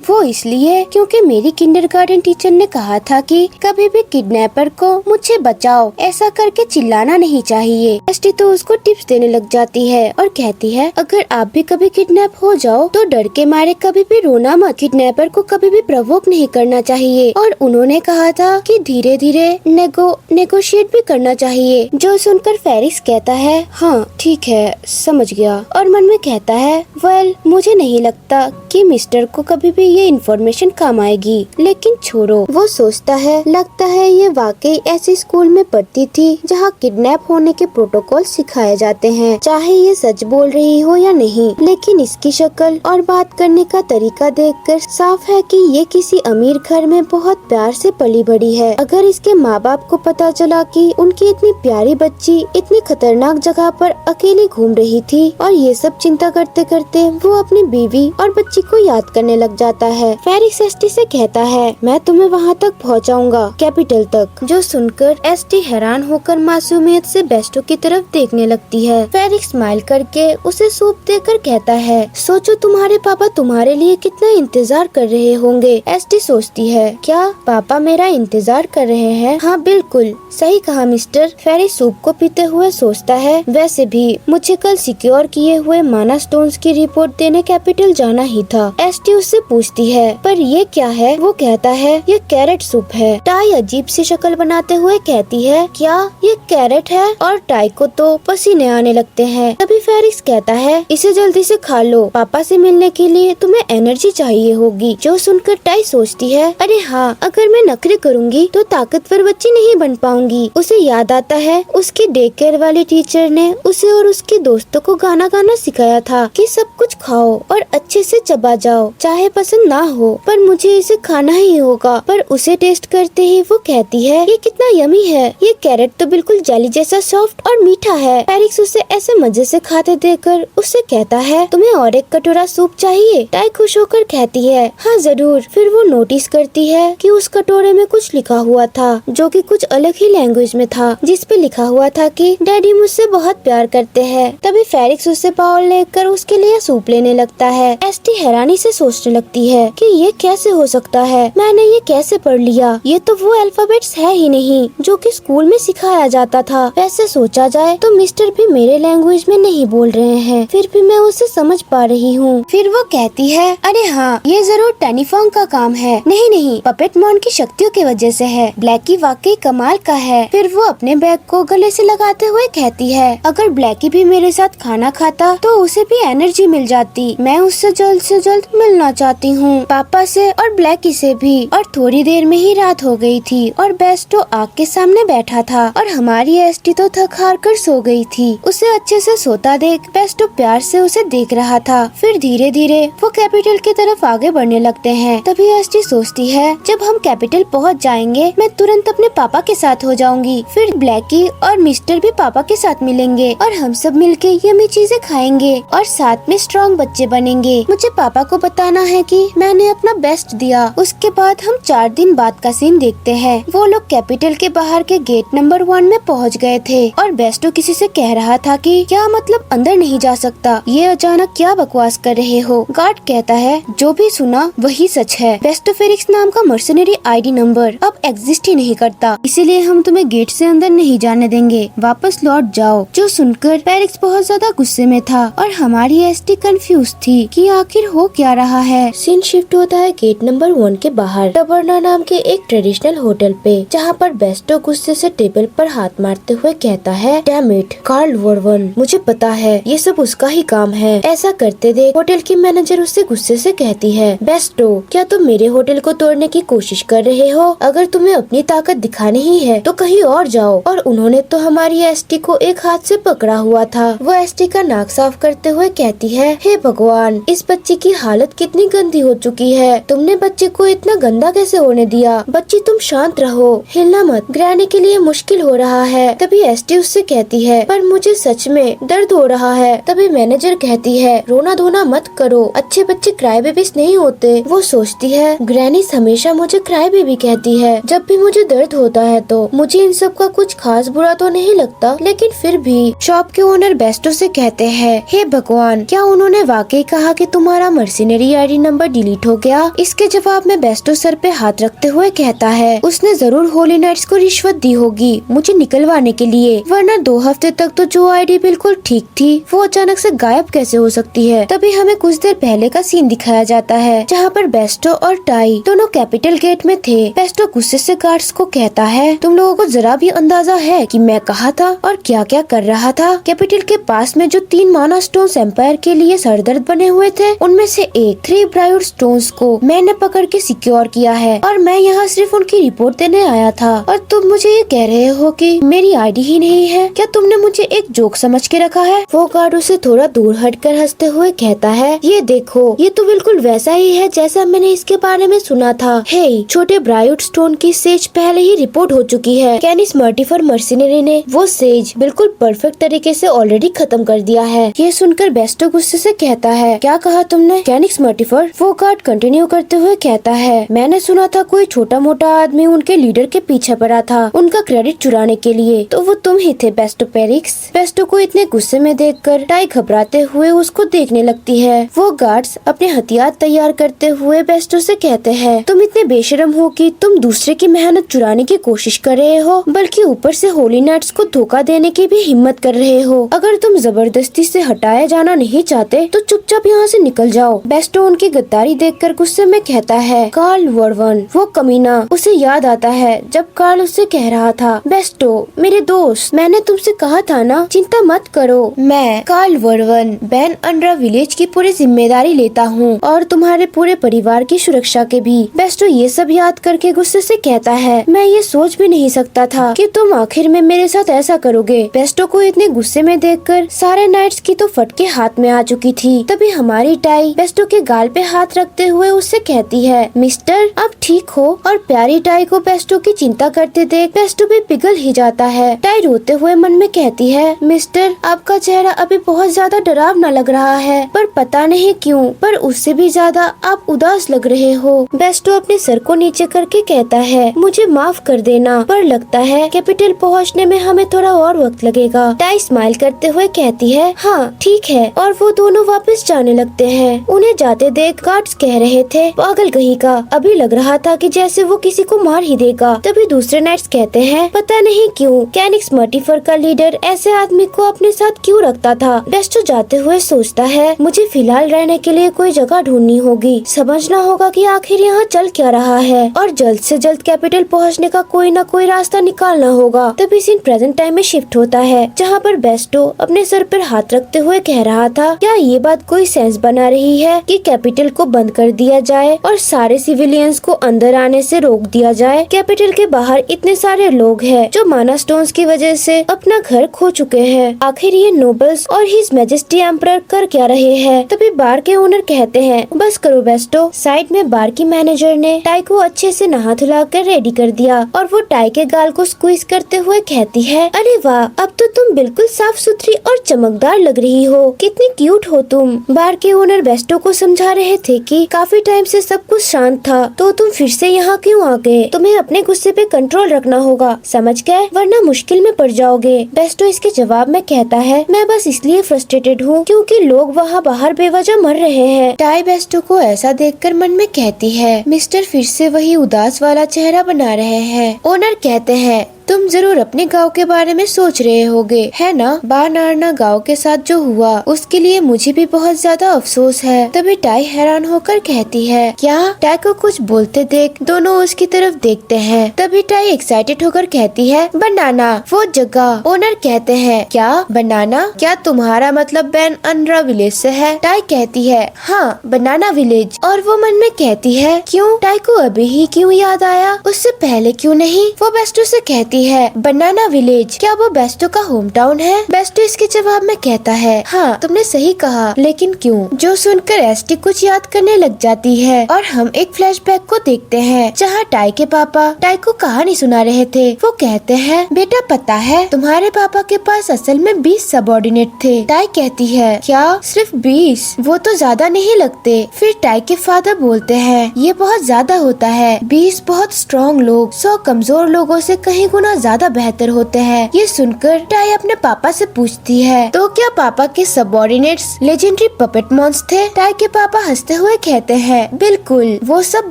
वो इसलिए क्योंकि मेरी किंडरगार्टन टीचर ने कहा था कि कभी भी किडनैपर को मुझे बचाओ, ऐसा करके चिल्लाना नहीं चाहिए। एसटी तो उसको टिप्स देने लग जाती है और कहती है अगर आप भी कभी किडनैप हो जाओ तो डर के मारे कभी भी रोना मत, किडनैपर को कभी भी प्रवोक नहीं करना चाहिए। और उन्होंने कहा था कि धीरे धीरे नेगोशिएट भी करना चाहिए। जो सुनकर फेरिक्स कहता है हाँ ठीक है समझ गया, और मन में कहता है वेल मुझे नहीं लगता कि मिस्टर को कभी भी ये इन्फॉर्मेशन काम आएगी, लेकिन छोड़ो। वो सोचता है लगता है ये वाकई ऐसे स्कूल में पढ़ती थी जहाँ किडनैप होने के प्रोटोकॉल सिखाए जाते हैं। चाहे ये सच बोल रही हो या नहीं, लेकिन इसकी शक्ल और बात करने का तरीका देखकर साफ है कि ये किसी अमीर घर में बहुत प्यार से पली बड़ी है। अगर इसके माँ बाप को पता चला कि उनकी इतनी प्यारी बच्ची इतनी खतरनाक जगह पर अकेली घूम रही थी, और ये सब चिंता करते करते वो अपनी बीवी और बच्ची को याद करने लग जाता है। फेरिक्स एसटी से कहता है मैं तुम्हें वहाँ तक पहुँचाऊंगा, कैपिटल तक। जो सुनकर एसटी हैरान होकर मासूमियत से बेस्टो की तरफ देखने लगती है। फेरिक्स स्माइल करके उसे सूप देकर कहता है सोचो तुम्हारे पापा तुम्हारे लिए कितना इंतजार कर रहे होंगे। एसटी सोचती है क्या पापा मेरा इंतजार कर रहे हैं? हाँ बिल्कुल सही कहा मिस्टर। फेरिक्स सूप को पीते हुए सोचता है वैसे भी मुझे कल सिक्योर किए हुए माना स्टोन्स की रिपोर्ट देने कैपिटल जाना ही था। एसटी उससे पूछती है पर ये क्या है? वो कहता है ये कैरेट सूप है। टाई अजीब सी शक्ल बनाते हुए कहती है क्या ये कैरेट है? और टाई को तो पसीने आने लगते हैं। तभी फेरिक्स कहता है इसे जल्दी से खा लो, पापा से मिलने के लिए तुम्हें एनर्जी चाहिए होगी। जो सुनकर टाई सोचती है अरे हाँ अगर मैं नखरे करूँगी तो ताकतवर बच्ची नहीं बन पाऊंगी। उसे याद आता है उसकी डे केयर वाली टीचर ने उसे और उसके दोस्तों को गाना गाना सिखाया था कि सब कुछ खाओ और अच्छे से चबा जाओ, चाहे पसंद ना हो पर मुझे इसे खाना ही होगा। पर उसे टेस्ट करते ही वो कहती है ये कितना यमी है, ये कैरेट तो बिल्कुल जेली जैसा सॉफ्ट और मीठा है। फेरिक्स उसे ऐसे मजे से खाते देखकर उससे कहता है तुम्हें और एक कटोरा सूप चाहिए? टाई खुश होकर कहती है हाँ जरूर। फिर वो नोटिस करती है कि उस कटोरे में कुछ लिखा हुआ था जो कि कुछ अलग ही लैंग्वेज में था, जिस पे लिखा हुआ था कि डैडी मुझसे बहुत प्यार करते हैं। तभी फेरिक्स उससे बाउल लेकर उसके लिए सूप लेने लगता है। एसटी हैरानी से सोचने लगती है कि ये कैसे हो सकता है, मैंने ये कैसे पढ़ लिया, ये तो वो अल्फाबेट्स है ही नहीं जो कि स्कूल में सिखाया जाता था। वैसे सोचा जाए तो मिस्टर भी मेरे लैंग्वेज में नहीं बोल रहे हैं, फिर भी मैं उसे समझ पा रही हूँ। फिर वो कहती है अरे हाँ ये जरूर टेनीफॉन्ग का काम है। नहीं पपेट मॉन की शक्तियों की वजह से है, ब्लैकी वाकई कमाल का है। फिर वो अपने बैग को गले से लगाते हुए कहती है अगर ब्लैकी भी मेरे साथ खाना खाता तो उसे भी एनर्जी मिल जाती। मैं उससे जल्द से जल्द मिलना चाहती हूँ, पापा से और ब्लैकी से भी। और थोड़ी देर में ही रात हो गई थी और बेस्टो आग के सामने बैठा था और हमारी एसटी तो थक हार कर सो गई थी। उसे अच्छे से सोता देख बेस्टो प्यार से उसे देख रहा था। फिर धीरे धीरे वो कैपिटल की तरफ आगे बढ़ने लगते हैं। तभी एसटी सोचती है जब हम कैपिटल पहुँच जाएंगे मैं तुरंत अपने पापा के साथ हो जाऊंगी। फिर ब्लैकी और मिस्टर भी पापा के साथ मिलेंगे और हम सब मिलके यम्मी चीजें खाएंगे और साथ में स्ट्रॉन्ग बच्चे बनेंगे। मुझे पापा को बताना है कि मैंने अपना बेस्ट दिया। उसके बाद हम 4 दिन बाद का सीन देखते हैं। वो लोग कैपिटल के बाहर के गेट नंबर 1 में पहुंच गए थे और बेस्टो किसी से कह रहा था कि क्या मतलब अंदर नहीं जा सकता, ये अचानक क्या बकवास कर रहे हो। गार्ड कहता है जो भी सुना वही सच है। बेस्टो फेरिक्स नाम का मर्सनरी आईडी नंबर अब एग्जिस्ट ही नहीं करता, इसीलिए हम तुम्हें गेट से अंदर नहीं जाने देंगे, वापस लौट जाओ। जो सुनकर फेरिक्स बहुत ज्यादा गुस्से में था और हमारी एसटी कंफ्यूज थी कि आखिर हो क्या रहा है। सीन शिफ्ट होता है गेट नंबर 1 के बाहर बाहर टबरना नाम के एक ट्रेडिशनल होटल पे, जहाँ पर बेस्टो गुस्से से टेबल पर हाथ मारते हुए कहता है, डैम इट कार्ल वर्वन, मुझे पता है ये सब उसका ही काम है। ऐसा करते देख होटल की मैनेजर उससे गुस्से से कहती है, बेस्टो क्या तुम मेरे होटल को तोड़ने की कोशिश कर रहे हो? अगर तुम्हें अपनी ताकत दिखानी ही है तो कहीं और जाओ। और उन्होंने तो हमारी एसटी को एक हाथ से पकड़ा हुआ था। वो एसटी का नाक साफ करते हुए कहती है, हे भगवान, इस बच्चे की हालत कितनी गंदी हो चुकी है। तुमने बच्चे को इतना गंदा कैसे होने दिया? बच्ची तुम शांत रहो, हिलना मत, ग्रैनी के लिए मुश्किल हो रहा है। तभी एसटी उससे कहती है, पर मुझे सच में दर्द हो रहा है। तभी मैनेजर कहती है, रोना धोना मत करो, अच्छे बच्चे क्राई बेबीज नहीं होते। वो सोचती है, ग्रैनी हमेशा मुझे क्राई बेबी कहती है जब भी मुझे दर्द होता है। तो मुझे इन सब का कुछ खास बुरा तो नहीं लगता, लेकिन फिर भी। शॉप के ओनर बेस्टो से कहते हैं, हे भगवान, क्या उन्होंने वाकई कहा कि तुम्हारा मर्सिनरी आईडी नंबर डिलीट हो गया? इसके जवाब में बेस्टो सर पे हाथ रखते हुए कहता है, उसने जरूर होली नाइट्स को रिश्वत दी होगी मुझे निकलवाने के लिए, वरना 2 हफ्ते तक तो जो आईडी बिल्कुल ठीक थी वो अचानक से गायब कैसे हो सकती है। तभी हमें कुछ देर पहले का सीन दिखाया जाता है, जहाँ पर बेस्टो और टाई दोनों कैपिटल गेट में थे। बेस्टो गुस्से से गार्ड्स को कहता है, तुम लोगों को जरा भी अंदाजा है कि मैं कहा था और क्या क्या कर रहा था? कैपिटल के पास में जो 3 माना स्टोन्स एम्पायर के लिए सरदर्द बने हुए थे, उनमें से एक 3 ब्राइड स्टोन्स को मैंने पकड़ के सिक्योर किया है और मैं यहाँ सिर्फ उनकी रिपोर्ट देने आया था। और तुम मुझे ये कह रहे हो कि मेरी आईडी ही नहीं है? क्या तुमने मुझे एक जोक समझ के रखा है? वो गार्ड उसे थोड़ा दूर हटकर हंसते हुए कहता है, ये देखो, ये तो बिल्कुल वैसा ही है जैसा मैंने इसके बारे में सुना था। हे, छोटे ब्राइड स्टोन की सेज पहले ही रिपोर्ट हो चुकी है। कैनिस मर्टिफर मर्सिनरी ने वो सेज बिल्कुल परफेक्ट तरीके से ऑलरेडी खत्म कर दिया है। ये सुनकर बेस्टो गुस्से से कहता है, क्या कहा तुमने? कैनिस मर्टिफर? वो गार्ड कंटिन्यू करते हुए कहता है, मैंने सुना था कोई छोटा मोटा आदमी उनके लीडर के पीछे पड़ा था उनका क्रेडिट चुराने के लिए, तो वो तुम ही थे बेस्टो पेरिक्स। बेस्टो को इतने गुस्से में देखकर टाई घबराते हुए उसको देखने लगती है। वो गार्ड्स अपने हथियार तैयार करते हुए बेस्टो से कहते हैं, तुम इतने बेशरम हो कि तुम दूसरे की मेहनत चुराने की कोशिश कर रहे हो, बल्कि ऊपर से होली नाइट्स को धोखा देने की भी हिम्मत कर रहे हो। अगर तुम जबरदस्ती से हटाया जाना नहीं चाहते तो चुपचाप यहाँ से निकल जाओ। बेस्टो उनकी गद्दारी देखकर गुस्से में कहता है, कार्ल वर्वन, वो कमीना। उसे याद आता है जब कार्ल उससे कह रहा था, बेस्टो मेरे दोस्त, मैंने तुमसे कहा था ना, चिंता मत करो, मैं कार्ल वर्वन बैन अंड्रा विलेज की पूरी जिम्मेदारी लेता हूँ और तुम्हारे पूरे परिवार की सुरक्षा के भी। बेस्टो ये सब याद करके गुस्से से कहता है, मैं ये सोच भी नहीं सकता था कि तुम आखिर में मेरे साथ ऐसा करोगे। बेस्टो को इतने गुस्से में देखकर सारे नाइट्स की तो फटके हाथ में आ चुकी थी। तभी हमारी टाई बेस्टो के गाल पे हाथ रखते हुए उससे कहती है, मिस्टर आप ठीक हो? और प्यारी टाई को बेस्टो की चिंता करते देख बेस्टो भी पिघल ही जाता है। टाई रोते हुए मन में कहती है, मिस्टर आपका चेहरा अभी बहुत ज्यादा डरावना लग रहा है, पर पता नहीं क्यों, पर उससे भी ज्यादा आप उदास लग रहे हो। बेस्टो अपने सर को नीचे करके कहता है, मुझे माफ कर देना, पर लगता है कैपिटल पहुंचने में हमें थोड़ा और वक्त लगेगा। टाई स्माइल करते हुए कहती है, हाँ ठीक है। और वो दोनों वापस जाने लगते हैं। उन्हें जाते देख गार्ड्स कह रहे थे, पागल कहीं का, अभी लग रहा था कि जैसे वो किसी को मार ही देगा। तभी दूसरे नाइट्स कहते हैं, पता नहीं क्यों कैनिक्स मर्टिफर का लीडर ऐसे आदमी को अपने साथ क्यों रखता था। बेस्टो जाते हुए सोचता है, मुझे फिलहाल रहने के लिए कोई जगह ढूंढनी होगी, समझना होगा कि आखिर यहाँ चल क्या रहा है और जल्द से जल्द कैपिटल पहुँचने का कोई न कोई रास्ता निकालना होगा। तभी सीन प्रेजेंट टाइम में शिफ्ट होता है, जहाँ पर बेस्टो अपने सर पर हाथ रखते हुए कह रहा था, क्या ये बात कोई सेंस बना रही है कि कैपिटल को बंद कर दिया जाए और सारे सिविलियंस को अंदर आने से रोक दिया जाए? कैपिटल के बाहर इतने सारे लोग हैं जो माना स्टोन्स की वजह से अपना घर खो चुके हैं। आखिर ये नोबल्स और हिज मैजेस्टी एम्परर कर क्या रहे हैं? तभी बार के ओनर कहते हैं, बस करो बेस्टो। साइड में बार की मैनेजर ने टाई को अच्छे से नहा धुला कर रेडी कर दिया और वो टाई के गाल को स्क्वीज करते हुए कहती है, अरे वाह, अब तो तुम बिल्कुल साफ सुथरी और चमकदार लग रही हो, कितनी क्यूट हो तुम। बार के ओनर बेस्टो को समझा रहे थे कि काफी टाइम से सब कुछ शांत था, तो तुम फिर से यहाँ क्यों आ गए? तुम्हें अपने गुस्से पे कंट्रोल रखना होगा, समझ गए, वरना मुश्किल में पड़ जाओगे। बेस्टो इसके जवाब में कहता है, मैं बस इसलिए फ्रस्ट्रेटेड हूँ क्योंकि लोग वहाँ बाहर बेवजह मर रहे हैं। टाई बेस्टो को ऐसा देखकर मन में कहती है, मिस्टर फिर से वही उदास वाला चेहरा बना रहे हैं। ओनर कहते हैं, तुम जरूर अपने गांव के बारे में सोच रहे होगे, है ना? बानारना गांव के साथ जो हुआ उसके लिए मुझे भी बहुत ज्यादा अफसोस है। तभी टाई हैरान होकर कहती है, क्या? टाई को कुछ बोलते देख दोनों उसकी तरफ देखते हैं। तभी टाई एक्साइटेड होकर कहती है, बनाना, वो जगह। ओनर कहते हैं, क्या बनाना? क्या तुम्हारा मतलब बैनअनरा विलेज से है? टाई कहती है, हाँ, बनाना विलेज। और वो मन में कहती है, क्यों? टाई को अभी ही क्यों याद आया, उससे पहले क्यों नहीं? वो बेस्टो से कहती है, बनाना विलेज, क्या वो बेस्टो का होम टाउन है? बेस्टो इसके जवाब में कहता है, हाँ, तुमने सही कहा, लेकिन क्यों? जो सुनकर एस्टी कुछ याद करने लग जाती है और हम एक फ्लैशबैक को देखते हैं जहाँ टाई के पापा टाई को कहानी सुना रहे थे। वो कहते हैं, बेटा पता है तुम्हारे पापा के पास असल में 20 सबऑर्डिनेट थे। टाई कहती है, क्या सिर्फ 20? वो तो ज्यादा नहीं लगते? फिर टाई के फादर बोलते हैं, ये बहुत ज्यादा होता है। 20 बहुत स्ट्रॉन्ग लोग 100 कमजोर लोगों से कहीं गुना ज्यादा बेहतर होते हैं। ये सुनकर टाई अपने पापा से पूछती है, तो क्या पापा के सबऑर्डिनेट्स लेजेंडरी पपेट मॉन्स थे? टाई के पापा हंसते हुए कहते हैं, बिल्कुल, वो सब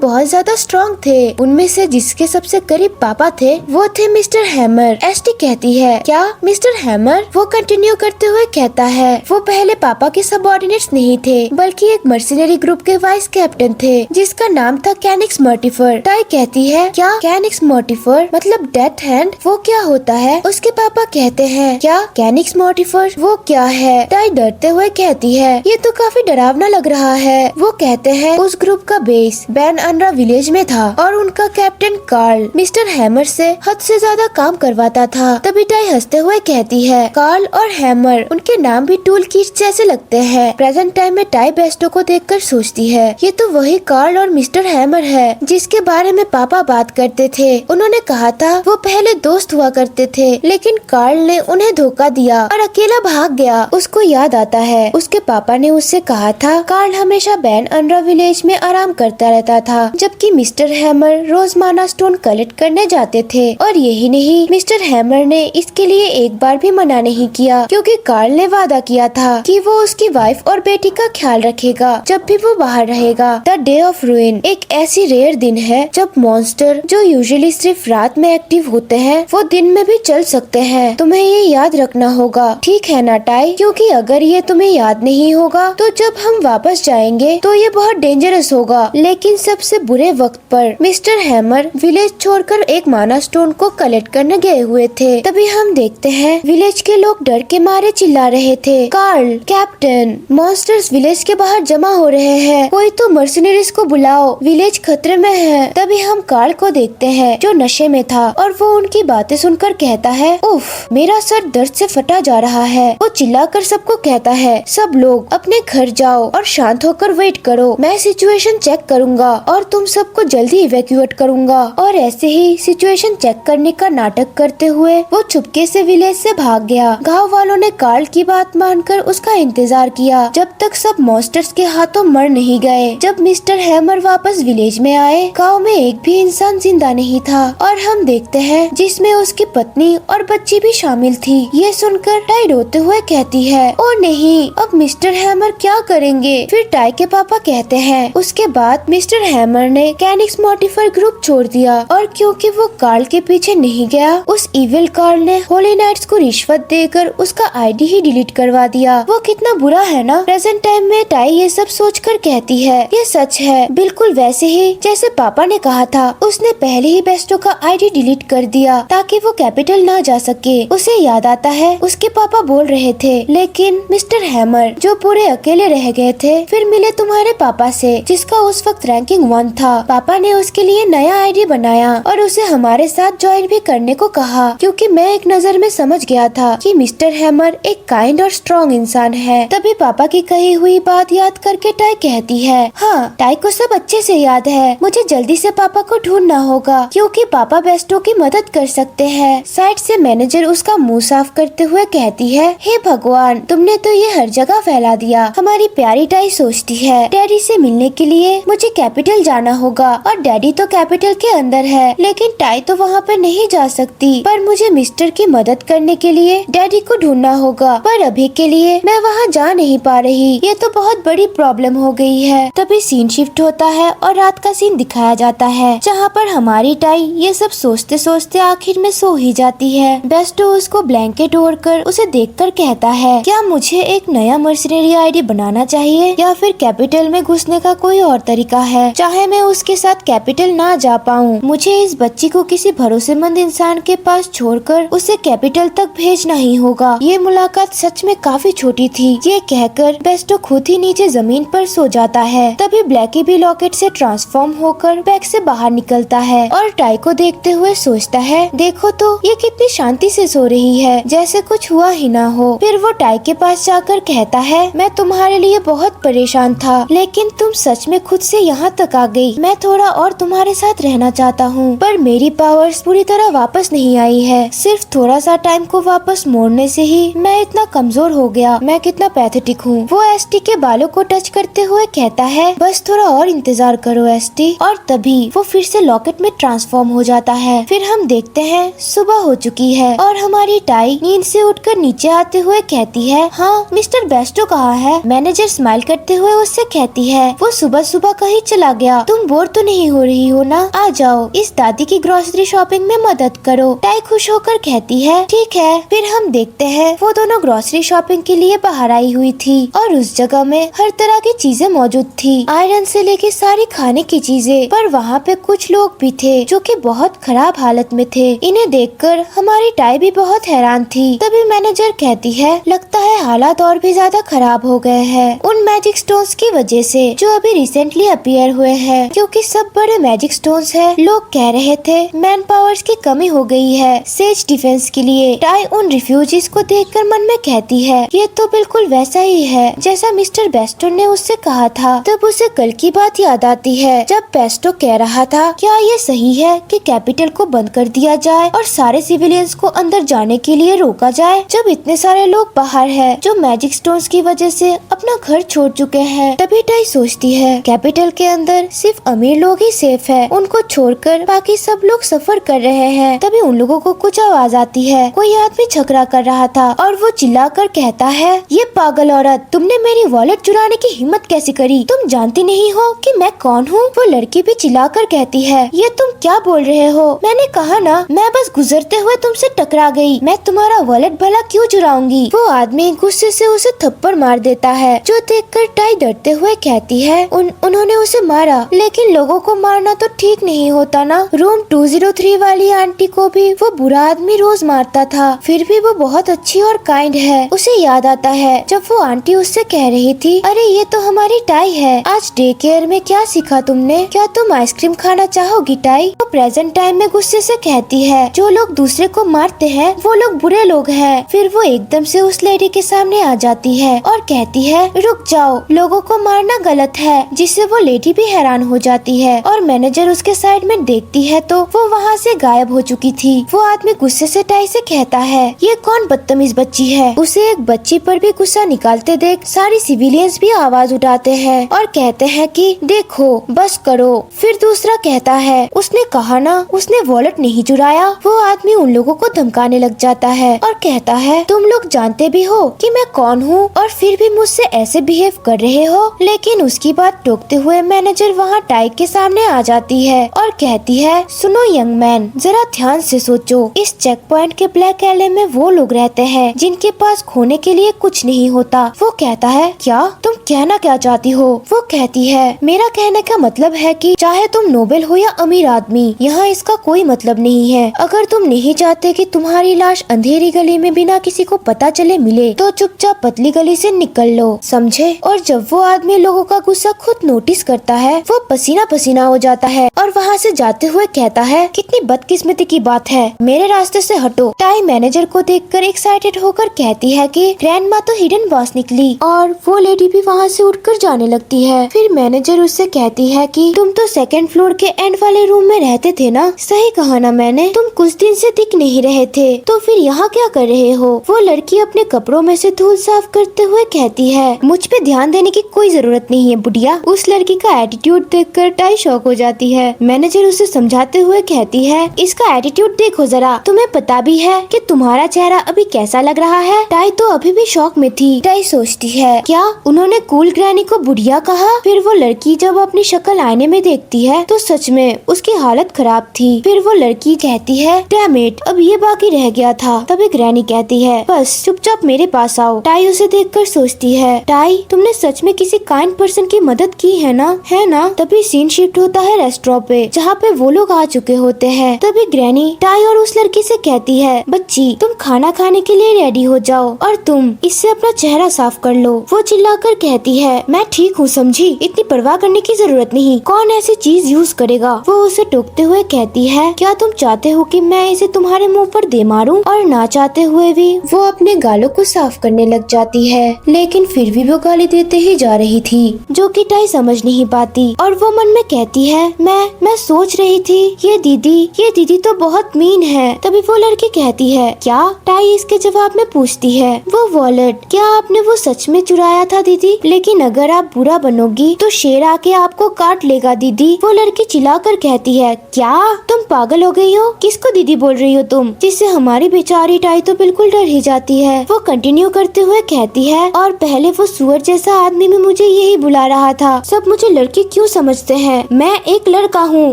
बहुत ज्यादा स्ट्रॉन्ग थे। उनमें से जिसके सबसे करीब पापा थे वो थे मिस्टर हैमर। एस्टी कहती है, क्या मिस्टर हैमर? वो कंटिन्यू करते हुए कहता है, वो पहले पापा के सबऑर्डिनेट्स नहीं थे बल्कि एक मर्सिनरी ग्रुप के वाइस कैप्टन थे जिसका नाम था कैनिक्स मर्टिफर। टाई कहती है, क्या कैनिक्स मर्टिफर मतलब डेथ हैंड? वो क्या होता है? उसके पापा कहते हैं, क्या कैनिक्स मर्टिफर वो क्या है? टाई डरते हुए कहती है, ये तो काफी डरावना लग रहा है। वो कहते हैं, उस ग्रुप का बेस बैनअनरा विलेज में था और उनका कैप्टन कार्ल मिस्टर हैमर से हद से ज्यादा काम करवाता था। तभी टाई हंसते हुए कहती है, कार्ल और हैमर, उनके नाम भी टूल किट जैसे लगते हैं। प्रेजेंट टाइम में टाई बेस्टो को देखकर सोचती है, ये तो वही कार्ल और मिस्टर हैमर है जिसके बारे में पापा बात करते थे। उन्होंने कहा था वो पहले दोस्त हुआ करते थे, लेकिन कार्ल ने उन्हें धोखा दिया और अकेला भाग गया। उसको याद आता है उसके पापा ने उससे कहा था कार्ल हमेशा बैनअनरा विलेज में आराम करता रहता था, जबकि मिस्टर हैमर रोज माना स्टोन कलेक्ट करने जाते थे। और यही नहीं, मिस्टर हैमर ने इसके लिए एक बार भी मना नहीं किया क्योंकि कार्ल ने वादा किया था कि वो उसकी वाइफ और बेटी का ख्याल रखेगा जब भी वो बाहर रहेगा। द डे ऑफ रूइन एक ऐसी रेयर दिन है जब मॉन्स्टर जो यूजुअली सिर्फ रात में एक्टिव होते हैं वो दिन में भी चल सकते हैं। तुम्हें ये याद रखना होगा, ठीक है ना टाई? क्योंकि अगर ये तुम्हें याद नहीं होगा तो जब हम वापस जाएंगे तो ये बहुत डेंजरस होगा। लेकिन सबसे बुरे वक्त पर मिस्टर हैमर विलेज छोड़कर एक माना स्टोन को कलेक्ट करने गए हुए थे। तभी हम देखते हैं विलेज के लोग डर के मारे चिल्ला रहे थे, कार्ल, कैप्टन, मॉन्स्टर्स विलेज के बाहर जमा हो रहे हैं, कोई तो मर्सिनरीज को बुलाओ, विलेज खतरे में है। तभी हम कार्ल को देखते हैं जो नशे में था और वो उनकी बातें सुनकर कहता है, उफ, मेरा सर दर्द से फटा जा रहा है। वो चिल्लाकर सबको कहता है, सब लोग अपने घर जाओ और शांत होकर वेट करो, मैं सिचुएशन चेक करूंगा और तुम सबको जल्दी इवैक्यूएट करूंगा। और ऐसे ही सिचुएशन चेक करने का नाटक करते हुए वो चुपके से विलेज से भाग गया। गाँव वालों ने कार्ल की बात मानकर उसका इंतजार किया जब तक सब मॉन्स्टर्स के हाथों मर नहीं गए। जब मिस्टर हैमर वापस विलेज में आए, गाँव में एक भी इंसान जिंदा नहीं था और हम देखते हैं जिसमें उसकी पत्नी और बच्ची भी शामिल थी। ये सुनकर टाई रोते हुए कहती है, ओ नहीं, अब मिस्टर हैमर क्या करेंगे? फिर टाई के पापा कहते हैं, उसके बाद मिस्टर हैमर ने कैनिक्स मर्टिफर ग्रुप छोड़ दिया और क्योंकि वो कार्ल के पीछे नहीं गया, उस इविल कार्ल ने होली नाइट्स को रिश्वत देकर उसका आईडी ही डिलीट करवा दिया। वो कितना बुरा है ना? प्रेजेंट टाइम में टाई ये सब सोचकर कहती है, ये सच है, बिल्कुल वैसे ही जैसे पापा ने कहा था। उसने पहले ही बेस्टो का आईडी डिलीट कर दिया ताकि वो कैपिटल ना जा सके। उसे याद आता है उसके पापा बोल रहे थे, लेकिन मिस्टर हैमर जो पूरे अकेले रह गए थे फिर मिले तुम्हारे पापा से जिसका उस वक्त रैंकिंग 1 था। पापा ने उसके लिए नया आईडी बनाया और उसे हमारे साथ ज्वाइन भी करने को कहा क्योंकि मैं एक नजर में समझ गया था कि मिस्टर हैमर एक काइंड और स्ट्रॉन्ग इंसान है। तभी पापा की कही हुई बात याद करके टाई कहती है, हाँ, टाई को सब अच्छे से याद है, मुझे जल्दी से पापा को ढूंढना होगा क्योंकि पापा बेस्टो की मदद कर सकते हैं। साइड से मैनेजर उसका मुंह साफ करते हुए कहती है, हे भगवान, तुमने तो ये हर जगह फैला दिया। हमारी प्यारी टाई सोचती है, डैडी से मिलने के लिए मुझे कैपिटल जाना होगा और डैडी तो कैपिटल के अंदर है, लेकिन टाई तो वहाँ पे नहीं जा सकती। पर मुझे मिस्टर की मदद करने के लिए डैडी को ढूंढना होगा, पर अभी के लिए मैं वहाँ जा नहीं पा रही। ये तो बहुत बड़ी प्रॉब्लम हो गई है। तभी सीन शिफ्ट होता है और रात का सीन दिखाया जाता है जहाँ पर हमारी टाई ये सब सोचते सोचते आखिर में सो ही जाती है। बेस्टो उसको ब्लैंकेट ओढ़कर उसे देखकर कहता है, क्या मुझे एक नया मर्सिनरी आईडी बनाना चाहिए या फिर कैपिटल में घुसने का कोई और तरीका है? चाहे मैं उसके साथ कैपिटल ना जा पाऊँ, मुझे इस बच्ची को किसी भरोसेमंद इंसान के पास छोड़कर उसे कैपिटल तक भेजना ही होगा। ये मुलाकात सच में काफी छोटी थी। ये कहकर बेस्टो खुद ही नीचे जमीन पर सो जाता है। तभी ब्लैकी भी लॉकेट से ट्रांसफॉर्म होकर बैग से बाहर निकलता है और टाई को देखते हुए सोचता है, देखो तो ये कितनी शांति से सो रही है, जैसे कुछ हुआ ही ना हो। फिर वो टाई के पास जाकर कहता है, मैं तुम्हारे लिए बहुत परेशान था, लेकिन तुम सच में खुद से यहाँ तक आ गई। मैं थोड़ा और तुम्हारे साथ रहना चाहता हूँ, पर मेरी पावर्स पूरी तरह वापस नहीं आई है। सिर्फ थोड़ा सा टाइम को वापस मोड़ने से ही मैं इतना कमजोर हो गया। मैं कितना पैथेटिक हूँ। वो एसटी के बालों को टच करते हुए कहता है, बस थोड़ा और इंतजार करो एसटी। और तभी वो फिर से लॉकेट में ट्रांसफॉर्म हो जाता है। फिर हम देखते हैं सुबह हो चुकी है और हमारी टाई नींद से उठकर नीचे आते हुए कहती है, हाँ मिस्टर बेस्टो कहाँ है? मैनेजर स्माइल करते हुए उससे कहती है, वो सुबह सुबह कहीं चला गया। तुम बोर तो नहीं हो रही हो ना? आ जाओ, इस दादी की ग्रोसरी शॉपिंग में मदद करो। टाई खुश होकर कहती है, ठीक है। फिर हम देखते हैं वो दोनों ग्रोसरी शॉपिंग के लिए बाहर आई हुई थी और उस जगह में हर तरह की चीजें मौजूद थी, आयरन से लेके सारी खाने की चीजें। पर वहाँ पे कुछ लोग भी थे जो कि बहुत खराब हालत में थे। इन्हें देखकर हमारी टाई भी बहुत हैरान थी। तभी मैनेजर कहती है, लगता है हालात और भी ज्यादा खराब हो गए हैं उन मैजिक स्टोन्स की वजह से जो अभी रिसेंटली अपीयर हुए हैं, क्योंकि सब बड़े मैजिक स्टोन्स हैं। लोग कह रहे थे मैन पावर्स की कमी हो गई है सेज डिफेंस के लिए। टाई उन रिफ्यूजीज को देखकर मन में कहती है, ये तो बिल्कुल वैसा ही है जैसा मिस्टर बेस्टो ने उससे कहा था। तब उसे कल की बात याद आती है जब बेस्टो कह रहा था, क्या ये सही है कि कैपिटल को बंद कर दिया जाए और सारे सिविलियंस को अंदर जाने के लिए रोका जाए, जब इतने सारे लोग बाहर हैं जो मैजिक स्टोन्स की वजह से अपना घर छोड़ चुके हैं। तभी टाई सोचती है, कैपिटल के अंदर सिर्फ अमीर लोग ही सेफ है, उनको छोड़कर बाकी सब लोग सफर कर रहे हैं। तभी उन लोगों को कुछ आवाज आती है। कोई आदमी झगड़ा कर रहा था और वो चिल्लाकर कहता है, ये पागल औरत, तुमने मेरी वॉलेट चुराने की हिम्मत कैसे करी? तुम जानती नहीं हो कि मैं कौन हूँ? वो लड़की भी चिल्लाकर कहती है, ये तुम क्या बोल रहे हो? मैंने कहा ना, मैं बस गुजरते हुए तुमसे टकरा गई। मैं तुम्हारा वॉलेट भला क्यों चुराऊंगी? वो आदमी गुस्से से उसे थप्पड़ मार देता है, जो देखकर टाई डरते हुए कहती है, उन्होंने उसे मारा, लेकिन लोगों को मारना तो ठीक नहीं होता ना। रूम 203 वाली आंटी को भी वो बुरा आदमी रोज मारता था, फिर भी वो बहुत अच्छी और काइंड है। उसे याद आता है जब वो आंटी उससे कह रही थी, अरे ये तो हमारी टाई है, आज डे केयर में क्या सीखा तुमने? क्या तुम आइसक्रीम खाना चाहोगी टाई? वो प्रेजेंट टाइम में गुस्से से कहती है, जो लोग दूसरे को मारते हैं वो लोग बुरे लोग हैं। फिर वो एकदम से उस लेडी के सामने आ जाती है और कहती है, रुक जाओ, लोगों को मारना गलत है, जिससे वो लेडी भी हैरान हो जाती है और मैनेजर उसके साइड में देखती है तो वो वहाँ से गायब हो चुकी थी। वो आदमी गुस्से से टाई से कहता है, ये कौन बदतमीज बच्ची है? उसे एक बच्ची पर भी गुस्सा निकालते देख सारी सिविलियंस भी आवाज उठाते हैं और कहते हैं कि देखो बस करो। फिर दूसरा कहता है, उसने कहा ना उसने वॉलेट नहीं चुराया। वो आदमी उन लोगों को धमकाने लग जाता है और कहता है, तुम लोग जानते भी हो कि मैं कौन हूँ और फिर भी मुझसे ऐसे बिहेव कर रहे हो। लेकिन उसकी बात टोकते हुए मैनेजर वहाँ टाई के सामने आ जाती है और कहती है, सुनो यंग मैन, जरा ध्यान से सोचो, इस चेक पॉइंट के ब्लैक एले में वो लोग रहते हैं जिनके पास खोने के लिए कुछ नहीं होता। वो कहता है, क्या तुम कहना क्या चाहती हो? वो कहती है, मेरा कहने का मतलब है कि चाहे तुम नोबेल हो या अमीर आदमी, यहाँ इसका कोई मतलब नहीं है। अगर तुम नहीं चाहते कि तुम्हारी लाश अंधेरी गली में बिना किसी को पता चले मिले, तो चुपचाप पतली गली से निकल लो, समझे? और जब वो आदमी लोगों का गुस्सा खुद नोटिस करता है, वो पसीना पसीना हो जाता है और वहाँ से जाते हुए कहता है, कितनी बदकिस्मती की बात है, मेरे रास्ते से हटो। टाई मैनेजर को देखकर एक्साइटेड होकर कहती है कि ग्रैंडमा तो हिडन बॉस निकली, और वो लेडी भी वहाँ से उठकर जाने लगती है। फिर मैनेजर उससे कहती है कि तुम तो सेकंड फ्लोर के एंड वाले रूम में रहते थे ना? सही कहा ना मैंने? तुम कुछ दिन से दिख नहीं रहे थे, तो फिर यहाँ क्या कर रहे हो? वो लड़की अपने कपड़ों में से धूल साफ करते हुए कहती है, मुझ पे ध्यान देने की कोई जरूरत नहीं है बुढ़िया। उस लड़की का एटीट्यूड देखकर टाई शॉक हो जाती है। मैनेजर उसे समझाते हुए कहती है, इसका एटीट्यूड देखो जरा, तुम्हें पता भी है कि तुम्हारा चेहरा अभी कैसा लग रहा है? टाई तो अभी भी शॉक में थी। टाई सोचती है, क्या उन्होंने कूल ग्रैनी को बुढ़िया कहा? फिर वो लड़की जब अपनी शक्ल आईने में देखती है तो सच में उसकी हालत खराब थी। फिर वो लड़की लड़की कहती है, डैम इट, अब ये बाकी रह गया था। तभी ग्रैनी कहती है, बस चुपचाप मेरे पास आओ। टाई उसे देखकर सोचती है, टाई तुमने सच में किसी काइंड पर्सन की मदद की है ना, है ना? तभी सीन शिफ्ट होता है रेस्टोरेंट पे, जहाँ पे वो लोग आ चुके होते हैं। तभी ग्रैनी टाई और उस लड़की से कहती है, बच्ची तुम खाना खाने के लिए रेडी हो जाओ और तुम इससे अपना चेहरा साफ कर लो। वो चिल्लाकर कहती है, मैं ठीक हूँ समझी, इतनी परवाह करने की जरूरत नहीं, कौन ऐसी चीज यूज करेगा। वो उसे टोकते हुए कहती है, क्या तुम चाहते हो कि मैं इसे तुम्हारे मुंह पर दे मारूं? और ना चाहते हुए भी वो अपने गालों को साफ करने लग जाती है, लेकिन फिर भी वो गाली देते ही जा रही थी, जो कि टाई समझ नहीं पाती। और वो मन में कहती है, मैं सोच रही थी ये दीदी तो बहुत मीन है। तभी वो लड़की कहती है, क्या? टाई इसके जवाब में पूछती है, वो वॉलेट क्या आपने वो सच में चुराया था दीदी? लेकिन अगर आप बुरा बनोगी तो शेर आके आपको काट लेगा दीदी। वो लड़की चिल्लाकर कहती है, क्या तुम पागल हो गई हो? किसको दीदी बोल रही हो तुम? जिससे हमारी बेचारी टाई तो बिल्कुल डर ही जाती है। वो कंटिन्यू करते हुए कहती है, और पहले वो सुअर जैसा आदमी में मुझे यही बुला रहा था। सब मुझे लड़की क्यों समझते हैं? मैं एक लड़का हूँ,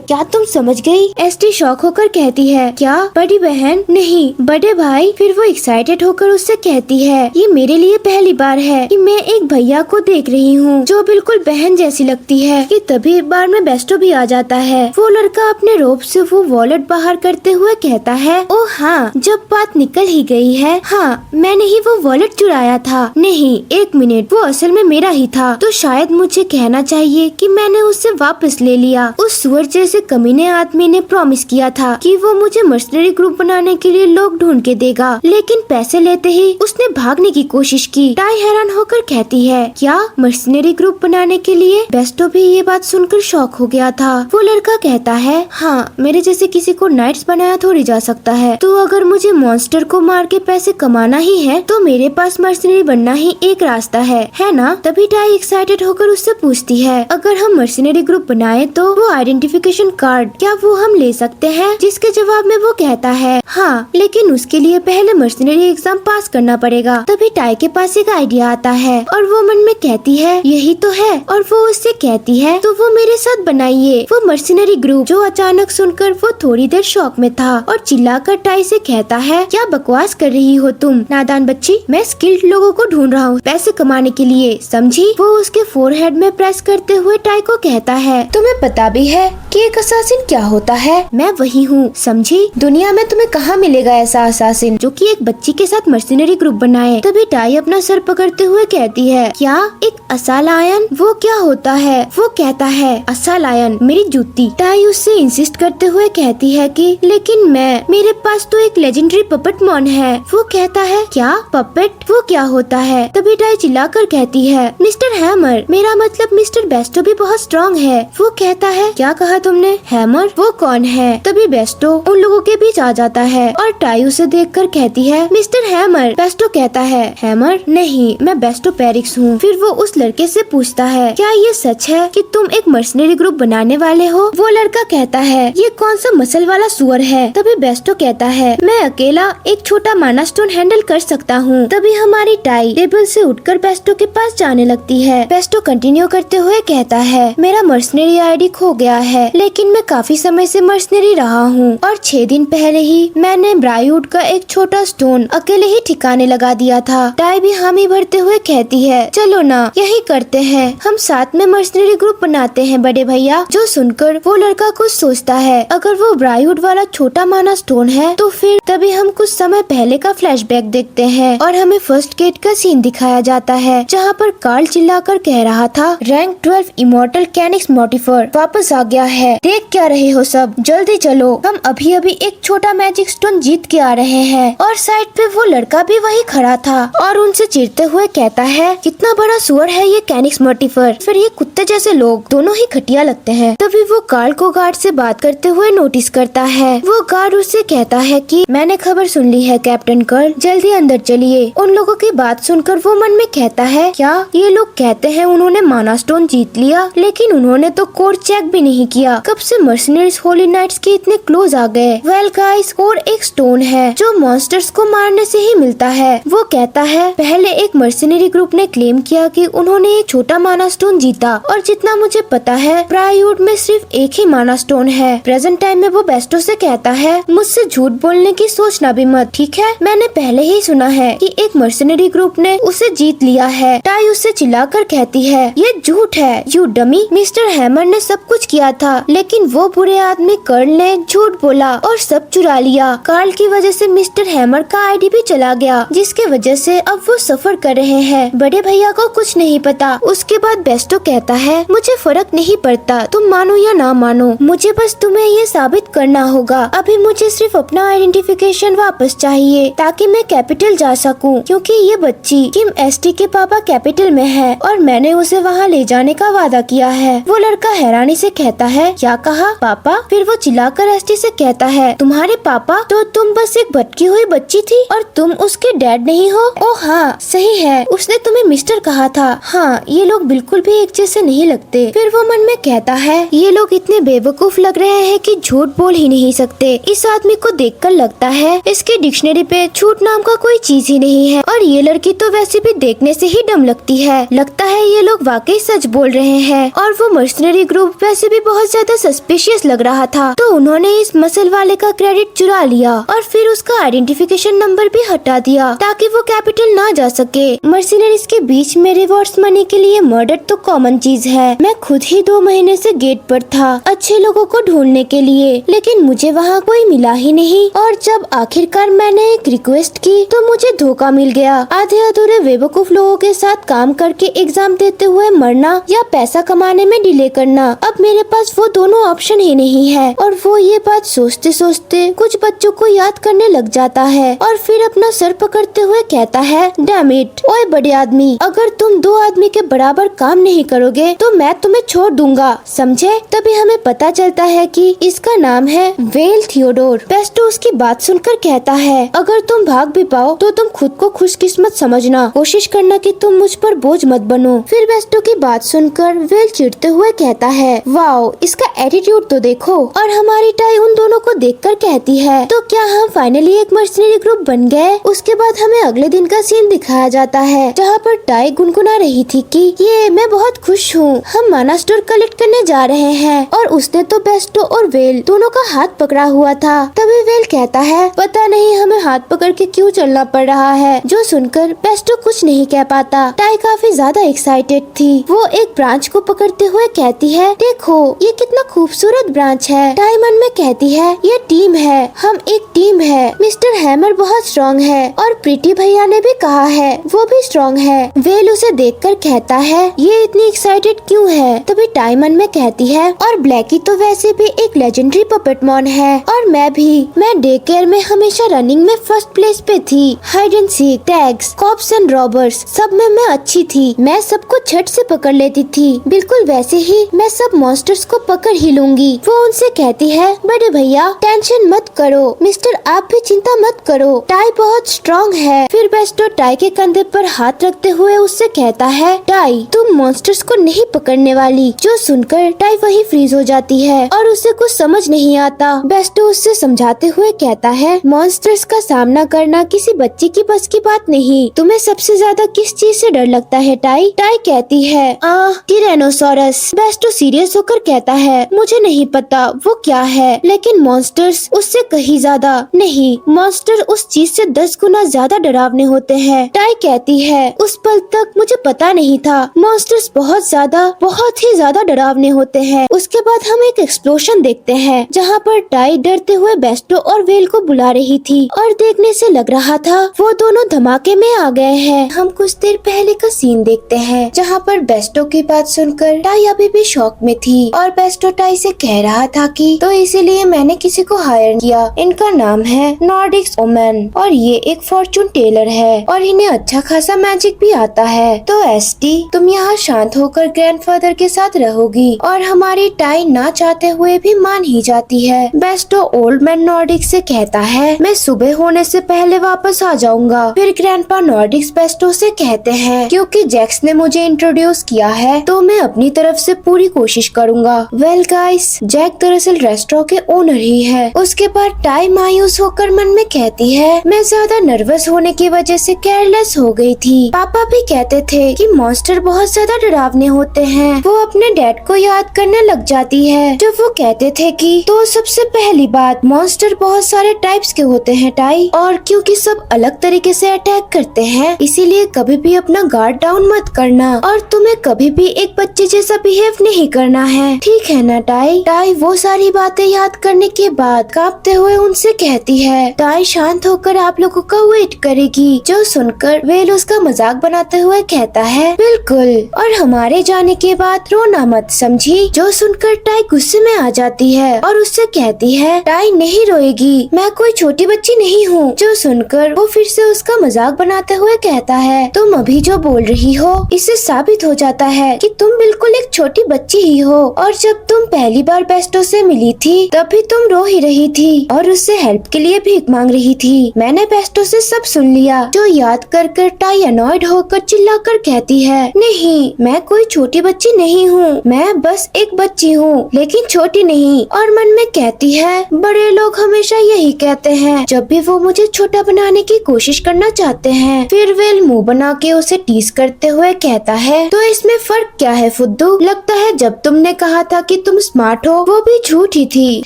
क्या तुम समझ गई? एसटी शॉक होकर कहती है, क्या बड़ी बहन? नहीं बड़े भाई। फिर वो एक्साइटेड होकर उससे कहती है, ये मेरे लिए पहली बार है कि मैं एक भैया को देख रही हूँ जो बिल्कुल बहन जैसी लगती है। कि तभी एक बार में बेस्टो भी आ जाता है। वो लड़का अपने रोब से वो वॉलेट बाहर करते हुए कहता है, ओ हाँ, जब बात निकल ही गई है, हाँ मैंने ही वो वॉलेट चुराया था। नहीं एक मिनट, वो असल में मेरा ही था। तो शायद मुझे कहना चाहिए कि मैंने उससे वापस ले लिया। उस सुअर जैसे कमीने आदमी ने प्रॉमिस किया था कि वो मुझे मर्सनरी ग्रुप बनाने के लिए लोग ढूंढ के देगा, लेकिन पैसे लेते ही उसने भागने की कोशिश की। टाई हैरान होकर कहती है, क्या मर्सनरी ग्रुप बनाने के लिए? बेस्टो भी ये बात सुनकर शॉक हो गया था। वो लड़का कहता है, हाँ मेरे जैसे किसी को नाइट्स बनाया थोड़ी जा सकता है। तो अगर मुझे मॉन्स्टर को मार के पैसे कमाना ही है तो मेरे पास मर्सनरी बनना ही एक रास्ता है ना? तभी टाई एक्साइटेड होकर उससे पूछती है, अगर हम मर्सनरी ग्रुप बनाए तो वो आइडेंटिफिकेशन कार्ड क्या वो हम ले सकते हैं? जिसके जवाब में वो कहता है, हाँ लेकिन उसके लिए पहले मर्सनरी एग्जाम पास करना पड़ेगा। तभी टाई के पास एक आइडिया आता है और वो मन में कहती है, यही तो है। और वो उससे कहती है, तो वो मेरे साथ बनाइए वो मर्सनरी ग्रुप। जो अचानक सुनकर वो थोड़ी देर शॉक में था और चिल्लाकर टाई से कहता है, क्या बकवास कर रही हो तुम नादान बच्ची? मैं स्किल्ड लोगों को ढूंढ रहा हूँ पैसे कमाने के लिए, समझी? वो उसके फोरहेड में प्रेस करते हुए टाई को कहता है, तुम्हें पता भी है कि एक असासिन क्या होता है? मैं वही हूँ, समझी? दुनिया में तुम्हें कहाँ मिलेगा ऐसा असासिन जो कि एक बच्ची के साथ मर्सनरी ग्रुप बनाए। तभी टाई अपना सर पकड़ते हुए कहती है, क्या एक असालायन? वो क्या होता है? वो कहता है, असालायन मेरी जूती। टाई उससे इंसिस्ट करते हुए कहती है कि लेकिन मेरे पास तो एक लेजेंडरी पपेट मॉन है। वो कहता है, क्या पपेट? वो क्या होता है? तभी टाई चिल्लाकर कहती है, मिस्टर हैमर, मेरा मतलब मिस्टर बेस्टो भी बहुत स्ट्रॉन्ग है। वो कहता है, क्या कहा तुमने? हैमर? वो कौन है? तभी बेस्टो उन लोगों के बीच आ जाता है और टाई उसे देखकर कहती है, मिस्टर हैमर। बेस्टो कहता है, हैमर? नहीं, मैं बेस्टो पेरिक्स हूँ। फिर वो उस लड़के से पूछता है, क्या ये सच है कि तुम एक मर्सनरी ग्रुप बनाने वाले हो? वो लड़का कहता है, ये कौन सा मसल वाला सुअर है? तभी बेस्टो कहता है, मैं अकेला एक छोटा माना स्टोन हैंडल कर सकता हूँ। तभी हमारी टाई टेबल से उठकर बेस्टो के पास जाने लगती है। बेस्टो कंटिन्यू करते हुए कहता है, मेरा मर्सनरी आईडी खो गया है, लेकिन मैं काफी समय से मर्सनरी रहा हूँ और 6 दिन पहले ही मैंने ब्राइवुड का एक छोटा स्टोन अकेले ही ठिकाने लगा दिया था। टाई भी हामी भरते हुए कहती है, चलो ना यही करते हैं, हम साथ में मर्सनरी ग्रुप बनाते हैं बड़े भैया। जो सुनकर वो लड़का कुछ सोचता है, अगर वो ब्राइवुड वाला छोटा माना स्टोन है तो फिर तभी हम कुछ समय पहले का फ्लैशबैक देखते हैं और हमें फर्स्ट गेट का सीन दिखाया जाता है, जहाँ पर कार्ल चिल्लाकर कह रहा था, रैंक 12 इमॉर्टल कैनिक्स मोटिफर वापस आ गया है। देख क्या रहे हो सब, जल्दी चलो, हम अभी अभी एक छोटा मैजिक स्टोन जीत के आ रहे हैं। और साइड पे वो लड़का भी वही खड़ा था और उनसे चिढ़ते हुए कहता है, कितना बड़ा सुअर है ये कैनिक्स मोटिफर, फिर ये कुत्ते जैसे लोग दोनों ही घटिया लगते हैं। तभी वो कार्ल को गार्ड से बात करते हुए नोटिस करता है। वो गार्ड उससे कहता है कि मैंने खबर सुन ली है कैप्टन कर्ल, जल्दी अंदर चलिए। उन लोगों की बात सुनकर वो मन में कहता है, क्या ये लोग कहते हैं उन्होंने माना स्टोन जीत लिया, लेकिन उन्होंने तो कोड चेक भी नहीं किया। कब से मर्सनरीज होली नाइट्स के इतने क्लोज आ गए? वेल गाइस, कोड एक स्टोन है जो मॉन्स्टर्स को मारने से ही मिलता है। वो कहता है, पहले एक मर्सनरी ग्रुप ने क्लेम किया कि उन्होंने एक छोटा माना स्टोन जीता और जितना मुझे पता है ब्राइवुड में सिर्फ एक ही माना स्टोन है। प्रेजेंट टाइम में वो बेस्ट बेस्टो से कहता है मुझसे झूठ बोलने की सोचना भी मत, ठीक है? मैंने पहले ही सुना है कि एक मर्सनरी ग्रुप ने उसे जीत लिया है। टाई उससे चिल्लाकर कहती है ये झूठ है, यू डमी। मिस्टर हैमर ने सब कुछ किया था, लेकिन वो बुरे आदमी कार्ल ने झूठ बोला और सब चुरा लिया। कार्ल की वजह से मिस्टर हैमर का आईडी भी चला गया, जिसके वजह से अब वो सफर कर रहे हैं। बड़े भैया को कुछ नहीं पता। उसके बाद बेस्टो कहता है मुझे फर्क नहीं पड़ता तुम मानो या ना मानो, मुझे बस तुम्हें ये साबित करना होगा। अभी मुझे सिर्फ अपना आइडेंटिफिकेशन वापस चाहिए ताकि मैं कैपिटल जा सकूं, क्योंकि ये बच्ची किम एसटी के पापा कैपिटल में है और मैंने उसे वहाँ ले जाने का वादा किया है। वो लड़का हैरानी से कहता है क्या कहा पापा? फिर वो चिल्लाकर एसटी से कहता है तुम्हारे पापा? तो तुम बस एक भटकी हुई बच्ची थी और तुम उसके डैड नहीं हो? ओह हाँ सही है, उसने तुम्हें मिस्टर कहा था। हाँ ये लोग बिल्कुल भी एक जैसे नहीं लगते। फिर वो मन में कहता है ये लोग इतने बेवकूफ लग रहे हैं कि झूठ बोल ही नहीं सकते। इस आदमी को देखकर लगता है इसकी डिक्शनरी पे झूठ नाम का कोई चीज ही नहीं है, और ये लड़की तो वैसे भी देखने से ही डम लगती है। लगता है ये लोग वाकई सच बोल रहे हैं। और वो मर्सनरी ग्रुप वैसे भी बहुत ज्यादा सस्पिशियस लग रहा था, तो उन्होंने इस मसल वाले का क्रेडिट चुरा लिया और फिर उसका आइडेंटिफिकेशन नंबर भी हटा दिया ताकि वो कैपिटल ना जा सके। मर्सनरीज के बीच में रिवॉर्ड्स मनी के लिए मर्डर तो कॉमन चीज है। मैं खुद ही 2 महीने से गेट पर था अच्छे लोगों को ढूंढने के लिए, लेकिन मुझे वहाँ कोई मिला ही नहीं। और जब आखिरकार मैंने एक रिक्वेस्ट की तो मुझे धोखा मिल गया। आधे अधूरे बेवकूफ लोगों के साथ काम करके एग्जाम देते हुए मरना या पैसा कमाने में डिले करना, अब मेरे पास वो दोनों ऑप्शन ही नहीं है। और वो ये बात सोचते सोचते कुछ बच्चों को याद करने लग जाता है और फिर अपना सर पकड़ते हुए कहता है डैम इट, ओए बड़े आदमी, अगर तुम 2 आदमी के बराबर काम नहीं करोगे तो मैं तुम्हें छोड़ दूंगा, समझे? तभी हमें पता चलता है कि इसका नाम है वेल थियोडोर। बेस्टो उसकी बात सुनकर कहता है अगर तुम भाग भी पाओ तो तुम खुद को खुशकिस्मत समझना, कोशिश करना कि तुम मुझ पर बोझ मत बनो। फिर बेस्टो की बात सुनकर वेल चिढ़ते हुए कहता है वाओ इसका एटीट्यूड तो देखो। और हमारी टाई उन दोनों को देखकर कहती है तो क्या हम फाइनली एक मर्सनरी ग्रुप बन गए? उसके बाद हमें अगले दिन का सीन दिखाया जाता है जहाँ पर टाई गुनगुना रही थी कि ये मैं बहुत खुश हूँ, हम माना स्टोर कलेक्ट करने जा रहे हैं। और उसने तो बेस्टो और वेल दोनों का हाथ पकड़ा हुआ था। तभी वेल कहता है पता नहीं हमें हाथ पकड़ के क्यों चलना पड़ रहा है, जो सुनकर बेस्टो कुछ नहीं कह पाता। टाई काफी ज्यादा एक्साइटेड थी। वो एक ब्रांच को पकड़ते हुए कहती है देखो ये कितना खूबसूरत ब्रांच है। टाई मन में कहती है ये टीम है, हम एक टीम है। मिस्टर हैमर बहुत स्ट्रॉन्ग है और प्रीति भैया ने भी कहा है वो भी स्ट्रॉन्ग है। वेल उसे देखकर कहता है ये इतनी एक्साइटेड क्यों है? तभी टाई मन में कहती है और ब्लैकी तो वैसे भी एक लेजेंडरी पपेटमॉन है और मैं भी। मैं डे केयर में हमेशा रनिंग में फर्स्ट प्लेस पे थी। Hide and seek, tags, cops and robbers सब में मैं अच्छी थी। मैं सबको झट से पकड़ लेती थी। बिल्कुल वैसे ही मैं सब मॉन्स्टर्स को पकड़ ही लूंगी। वो उनसे कहती है बड़े भैया टेंशन मत करो, मिस्टर आप भी चिंता मत करो, टाई बहुत स्ट्रॉन्ग है। फिर बेस्टो टाई के कंधे पर हाथ रखते हुए उससे कहता है टाई तुम मॉन्स्टर्स को नहीं पकड़ने वाली। जो सुनकर टाई वही फ्रीज हो जाती है और उसे कुछ समझ नहीं आता। बेस्टो उससे समझाते हुए कहता है मॉन्स्टर्स का सामना करना किसी बच्चे की बस की बात नहीं। तुम्हें सबसे ज्यादा किस चीज से डर लगता है टाई? टाई कहती है टिरेनोसोरस। बेस्टो सीरियस होकर कहता है मुझे नहीं पता वो क्या है, लेकिन मॉन्स्टर्स उससे कहीं ज्यादा नहीं, मॉन्स्टर उस चीज से 10 गुना ज्यादा डरावने होते हैं। टाई कहती है उस पल तक मुझे पता नहीं था, मॉन्स्टर्स बहुत ही ज्यादा डरावने होते हैं। उसके बाद हम एक एक्सप्लोशन देखते हैं जहाँ पर टाई डरते हुए बेस्टो और वेल को बुला रही थी और देखने से लग रहा था वो दोनों धमाके में आ गए हैं। हम कुछ देर पहले का सीन देखते हैं जहाँ पर बेस्टो की बात सुनकर टाई अभी भी शॉक में थी और बेस्टो टाई से कह रहा था कि तो इसीलिए मैंने किसी को हायर किया, इनका नाम है नॉर्डिक्स ओमेन और ये एक फॉर्चून टेलर है और इन्हें अच्छा खासा मैजिक भी आता है। तो एसटी तुम यहाँ शांत होकर ग्रैंडफादर के साथ रहोगी और हमारी टाई ना चाहते हुए भी मान ही जाती है। बेस्टो ओल्ड मैन नॉर्डिक्स से कहता है मैं सुबह होने से पहले वापस आ जाऊंगा। फिर ग्रैंडपा नॉर्डिक्स बेस्टो से कहते हैं क्योंकि जैक्स ने मुझे इंट्रोड्यूस किया है तो मैं अपनी तरफ से पूरी कोशिश करूंगा। वेल गाइस जैक दरअसल रेस्टोरेंट के ओनर ही है। उसके बाद टाई मायूस होकर मन में कहती है मैं ज्यादा नर्वस होने की वजह से केयरलेस हो गई थी। पापा भी कहते थे कि मॉन्स्टर बहुत ज्यादा डरावने होते हैं। वो अपने डैड को याद करने लग जाती है जब वो कहते थे कि 200 सबसे पहली बात, मॉन्स्टर बहुत सारे टाइप्स के होते हैं टाई, और क्योंकि सब अलग तरीके से अटैक करते हैं इसीलिए कभी भी अपना गार्ड डाउन मत करना और तुम्हें कभी भी एक बच्चे जैसा बिहेव नहीं करना है, ठीक है ना टाई? टाई वो सारी बातें याद करने के बाद कांपते हुए उनसे कहती है। टाई शांत होकर आप लोगों का वेट करेगी, जो सुनकर वेल उसका मजाक बनाते हुए कहता है बिल्कुल, और हमारे जाने के बाद रोना मत समझी, जो सुनकर टाई गुस्से में आ जाती है और उससे कहती है टाई नहीं रोएगी, मैं कोई छोटी बच्ची नहीं हूँ। जो सुनकर वो फिर से उसका मजाक बनाते हुए कहता है तुम अभी जो बोल रही हो इससे साबित हो जाता है कि तुम बिल्कुल एक छोटी बच्ची ही हो, और जब तुम पहली बार बेस्टो से मिली थी तब भी तुम रो ही रही थी और उससे हेल्प के लिए भीख मांग रही थी। मैंने बेस्टो से सब सुन लिया। जो याद कर कर टाई अनॉयड होकर चिल्लाकर कहती है नहीं, मैं कोई छोटी बच्ची नहीं हूँ, मैं बस एक बच्ची हूँ लेकिन छोटी नहीं। और मन में कहती है बड़े लोग हमेशा यही कहते हैं जब भी वो मुझे छोटा बनाने की कोशिश करना चाहते हैं। फिर वेल मुंह बना के उसे टीज करते हुए कहता है तो इसमें फर्क क्या है फुद्दू, लगता है जब तुमने कहा था कि तुम स्मार्ट हो वो भी झूठ ही थी,